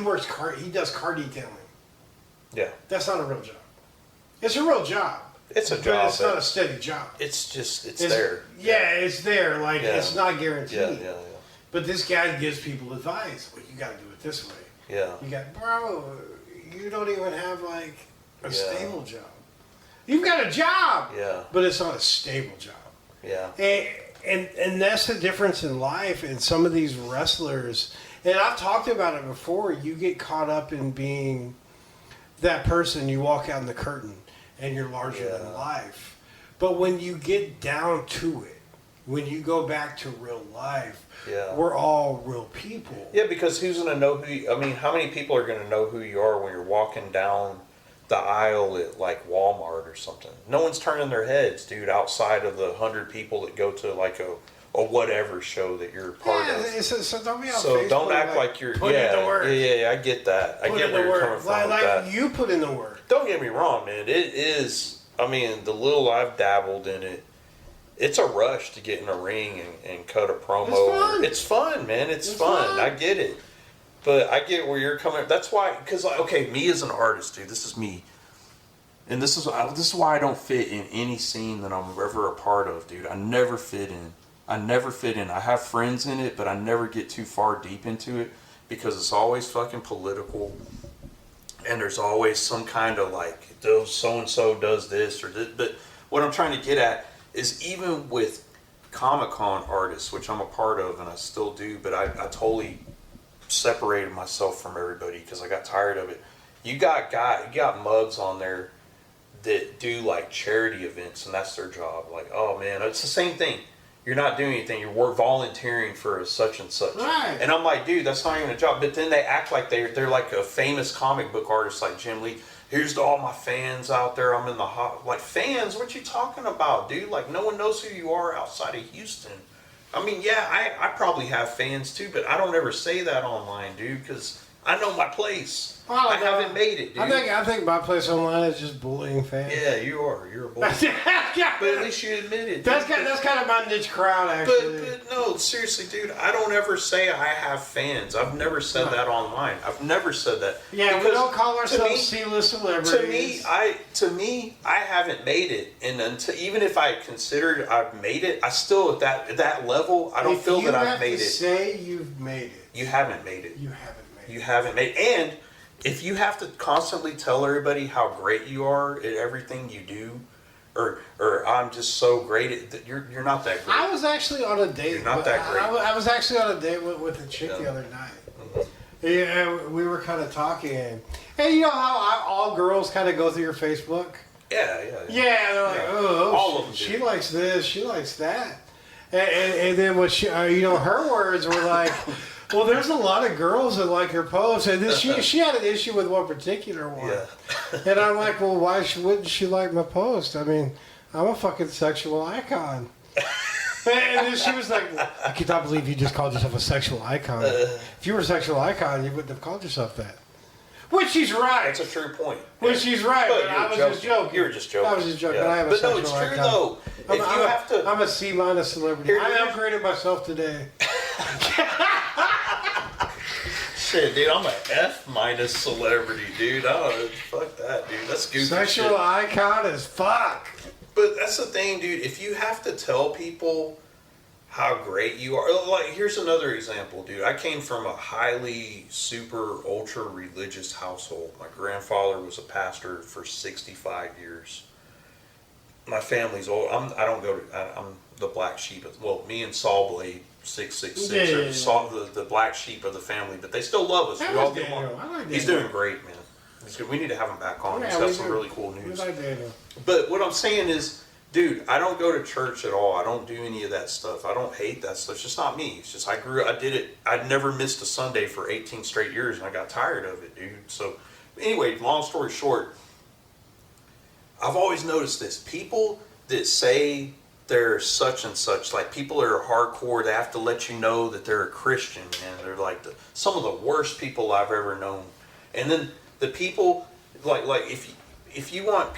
[SPEAKER 3] does car detailing.
[SPEAKER 5] Yeah.
[SPEAKER 3] That's not a real job. It's a real job.
[SPEAKER 5] It's a
[SPEAKER 3] but
[SPEAKER 5] job.
[SPEAKER 3] it's not a steady job.
[SPEAKER 5] It's there.
[SPEAKER 3] Yeah, it's there. Like,
[SPEAKER 5] Yeah.
[SPEAKER 3] it's not guaranteed.
[SPEAKER 5] Yeah.
[SPEAKER 3] But this guy gives people advice. Well, you got to do it this way.
[SPEAKER 5] Yeah.
[SPEAKER 3] You got, bro, you don't even have like a
[SPEAKER 5] Yeah.
[SPEAKER 3] stable job. You've got a job,
[SPEAKER 5] Yeah.
[SPEAKER 3] but it's not a stable job.
[SPEAKER 5] Yeah.
[SPEAKER 3] And that's the difference in life. And some of these wrestlers, and I've talked about it before, you get caught up in being that person. You walk out in the curtain and you're larger than life. But when you get down to it, when you go back to real life, we're all real people.
[SPEAKER 5] Yeah, because who's going to know how many people are going to know who you are when you're walking down the aisle at like Walmart or something? No one's turning their heads, dude, outside of the 100 people that go to like a whatever show that you're part of.
[SPEAKER 3] So don't be on
[SPEAKER 5] So
[SPEAKER 3] Facebook,
[SPEAKER 5] don't act like you're
[SPEAKER 3] put in the work.
[SPEAKER 5] Yeah, I get that. I get where you're coming from with that.
[SPEAKER 3] You put in the work.
[SPEAKER 5] Don't get me wrong, man. It is, the little I've dabbled in it, it's a rush to get in a ring and cut a promo. It's fun, man. It's fun. I get it. But I get where you're coming. That's why, because, me as an artist, dude, this is me. And this is why I don't fit in any scene that I'm ever a part of, dude. I never fit in. I have friends in it, but I never get too far deep into it because it's always fucking political. And there's always some kind of like, so-and-so does this or this. But what I'm trying to get at is even with Comic-Con artists, which I'm a part of and I still do, but I totally separated myself from everybody because I got tired of it. You got mugs on there that do like charity events and that's their job. Like, oh man, it's the same thing. You're not doing anything. You're volunteering for such and such.
[SPEAKER 3] Right.
[SPEAKER 5] And I'm like, dude, that's not even a job. But then they act like they're like a famous comic book artist like Jim Lee. Here's to all my fans out there. I'm in the like, fans, what you talking about, dude? Like, no one knows who you are outside of Houston. I probably have fans too, but I don't ever say that online, dude, because I know my place. I haven't made it, dude.
[SPEAKER 3] I think my place online is just bullying fans.
[SPEAKER 5] Yeah, you are. You're a bully. But at least you admit it.
[SPEAKER 3] That's kind of my niche crowd, actually.
[SPEAKER 5] But no, seriously, dude, I don't ever say I have fans. I've never said that online. I've never said that.
[SPEAKER 3] Yeah, we don't call ourselves C-list celebrities.
[SPEAKER 5] To me, I haven't made it, and until, even if I considered I've made it, I still at that level, I don't feel that I've made it.
[SPEAKER 3] Say you've made it.
[SPEAKER 5] You haven't made it.
[SPEAKER 3] You haven't made it.
[SPEAKER 5] You haven't made it. And if you have to constantly tell everybody how great you are at everything you do, or I'm just so great at you're not that great.
[SPEAKER 3] I was actually on a date.
[SPEAKER 5] You're not that great.
[SPEAKER 3] I was actually on a date with a chick the other night. Mm-hmm. Yeah, we were kind of talking, and you know how all girls kind of go through your Facebook?
[SPEAKER 5] Yeah.
[SPEAKER 3] Yeah, they're like, oh,
[SPEAKER 5] all of them.
[SPEAKER 3] She likes this, she likes that, and then what she, her words were like. Well, there's a lot of girls that like her posts, and then she had an issue with one particular one.
[SPEAKER 5] Yeah.
[SPEAKER 3] And I'm like, well, why wouldn't she like my post? I mean, I'm a fucking sexual icon. And then she was like, I cannot believe you just called yourself a sexual icon. If you were a sexual icon, you wouldn't have called yourself that. Which she's right.
[SPEAKER 5] That's a true point.
[SPEAKER 3] Which she's right, but I was just joking.
[SPEAKER 5] You were just joking.
[SPEAKER 3] I was just joking, but I am a sexual icon.
[SPEAKER 5] But no, it's true though. If you have to...
[SPEAKER 3] I'm a C- celebrity. I upgraded myself today.
[SPEAKER 5] Shit, dude, I'm an F- celebrity, dude. Oh, fuck that, dude. That's goofy
[SPEAKER 3] Sexual
[SPEAKER 5] shit.
[SPEAKER 3] icon as fuck.
[SPEAKER 5] But that's the thing, dude. If you have to tell people how great you are, like, here's another example, dude. I came from a highly, super, ultra religious household. My grandfather was a pastor for 65 years. My family's old. I'm the black sheep. Well, me and Saw Blade 666 are the black sheep of the family, but they still love us. We all get along. He's doing great, man. He's good. We need to have him back on. He's got some really cool news. But what I'm saying is, dude, I don't go to church at all. I don't do any of that stuff. I don't hate that stuff. It's just not me. It's just I did it. I never missed a Sunday for 18 straight years, and I got tired of it, dude. So anyway, long story short, I've always noticed this. People that say they're such and such, like people that are hardcore, they have to let you know that they're a Christian, man. They're like some of the worst people I've ever known. And then the people, like if you want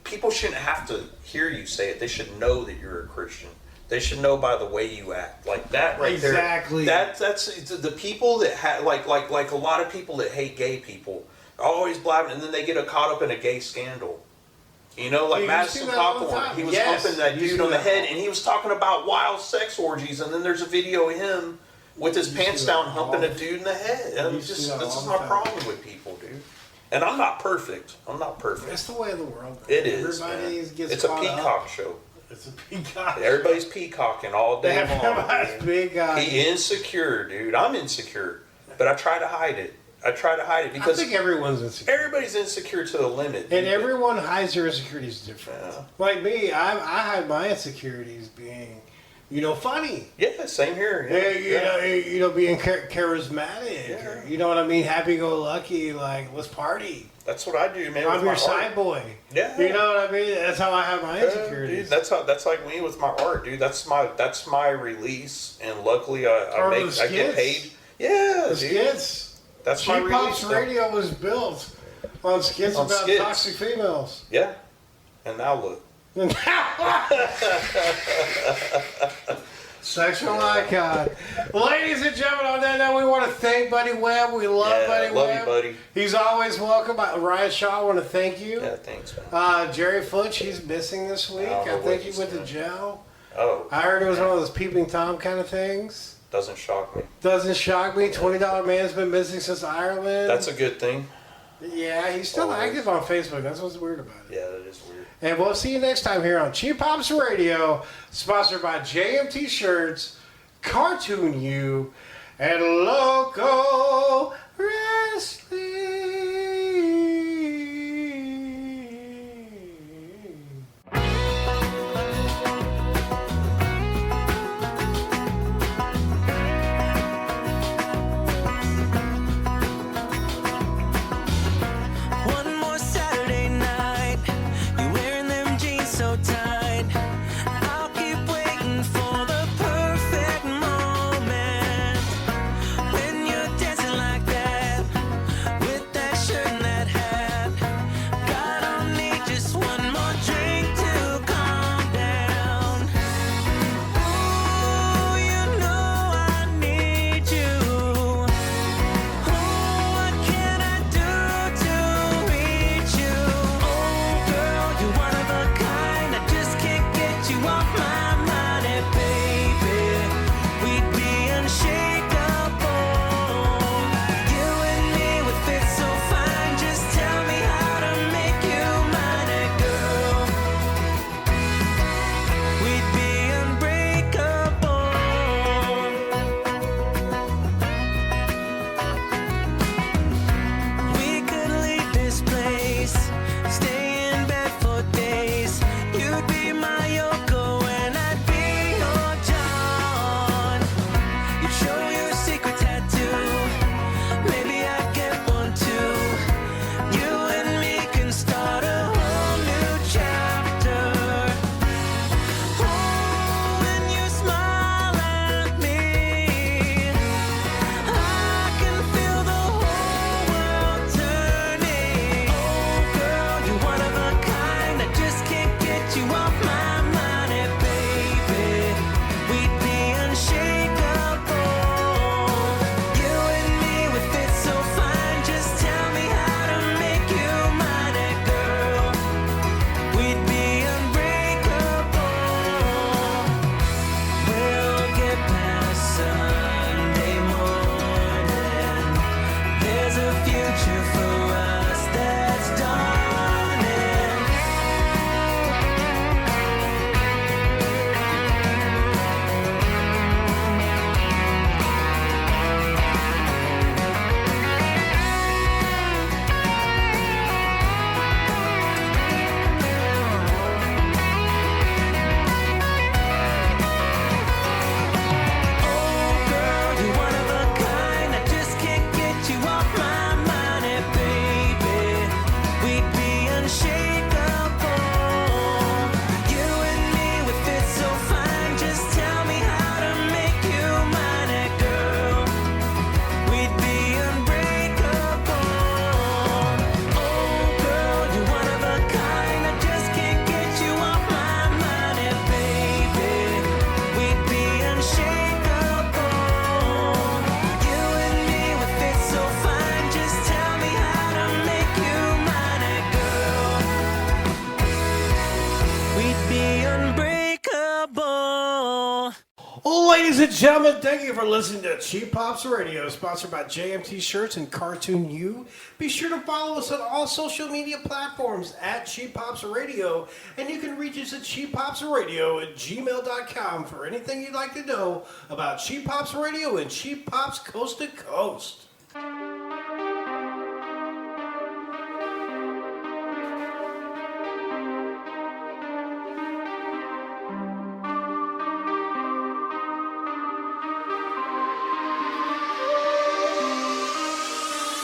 [SPEAKER 5] people shouldn't have to hear you say it. They should know that you're a Christian. They should know by the way you act, like that right there.
[SPEAKER 3] Exactly.
[SPEAKER 5] That's the people that like a lot of people that hate gay people are always blabbing, and then they get caught up in a gay scandal. You know, like Madison Popcorn, he was humping that dude on the head, and he was talking about wild sex orgies, and then there's a video of him with his pants down humping a dude in the head. And this is my problem with people, dude. And I'm not perfect.
[SPEAKER 3] It's the way of the world.
[SPEAKER 5] It is.
[SPEAKER 3] Everybody gets
[SPEAKER 5] it's a
[SPEAKER 3] caught
[SPEAKER 5] peacock
[SPEAKER 3] up.
[SPEAKER 5] show.
[SPEAKER 3] It's a peacock.
[SPEAKER 5] Everybody's peacocking all day long.
[SPEAKER 3] Big
[SPEAKER 5] He insecure, dude. I'm insecure, but I try to hide it. Because
[SPEAKER 3] I think everyone's insecure.
[SPEAKER 5] Everybody's insecure to the limit.
[SPEAKER 3] And everyone hides their insecurities different. Yeah. Like me, I hide my insecurities being, funny.
[SPEAKER 5] Yeah, same here.
[SPEAKER 3] Yeah. Being charismatic. Yeah. Or, you know what I mean? Happy-go-lucky. Like, let's party.
[SPEAKER 5] That's what I do, man.
[SPEAKER 3] I'm your side boy.
[SPEAKER 5] Yeah.
[SPEAKER 3] You know what I mean? That's how I have my insecurities.
[SPEAKER 5] Dude, that's like me with my art, dude. That's my release, and luckily I get paid. Yeah,
[SPEAKER 3] the skits.
[SPEAKER 5] That's my release.
[SPEAKER 3] Cheap Pops Radio was built on skits about toxic females.
[SPEAKER 5] Yeah, and now look.
[SPEAKER 3] Sexual icon. Ladies and gentlemen, on that note, we want to thank Buddy Webb. We love Buddy Webb.
[SPEAKER 5] Love you, buddy.
[SPEAKER 3] He's always welcome. Ryan Shaw, I want to thank you.
[SPEAKER 5] Yeah, thanks, man.
[SPEAKER 3] Jerry Flint, he's missing this week. I think he went to jail.
[SPEAKER 5] Oh.
[SPEAKER 3] I heard it was one of those peeping Tom kind of things.
[SPEAKER 5] Doesn't shock me.
[SPEAKER 3] Doesn't shock me. $20 Man's been missing since Ireland.
[SPEAKER 5] That's a good thing.
[SPEAKER 3] Yeah, he's still active on Facebook. That's what's weird about it.
[SPEAKER 5] Yeah, that is weird.
[SPEAKER 3] And we'll see you next time here on Cheap Pops Radio, sponsored by JMT Shirts, Cartoon U, and Local Wrestling.
[SPEAKER 7] Like that.
[SPEAKER 3] and gentlemen, thank you for listening to Cheap Pops Radio, sponsored by JMT Shirts and Cartoon U. Be sure to follow us on all social media platforms at Cheap Pops Radio, and you can reach us at cheappopsradio@gmail.com for anything you'd like to know about Cheap Pops Radio and Cheap Pops Coast to Coast.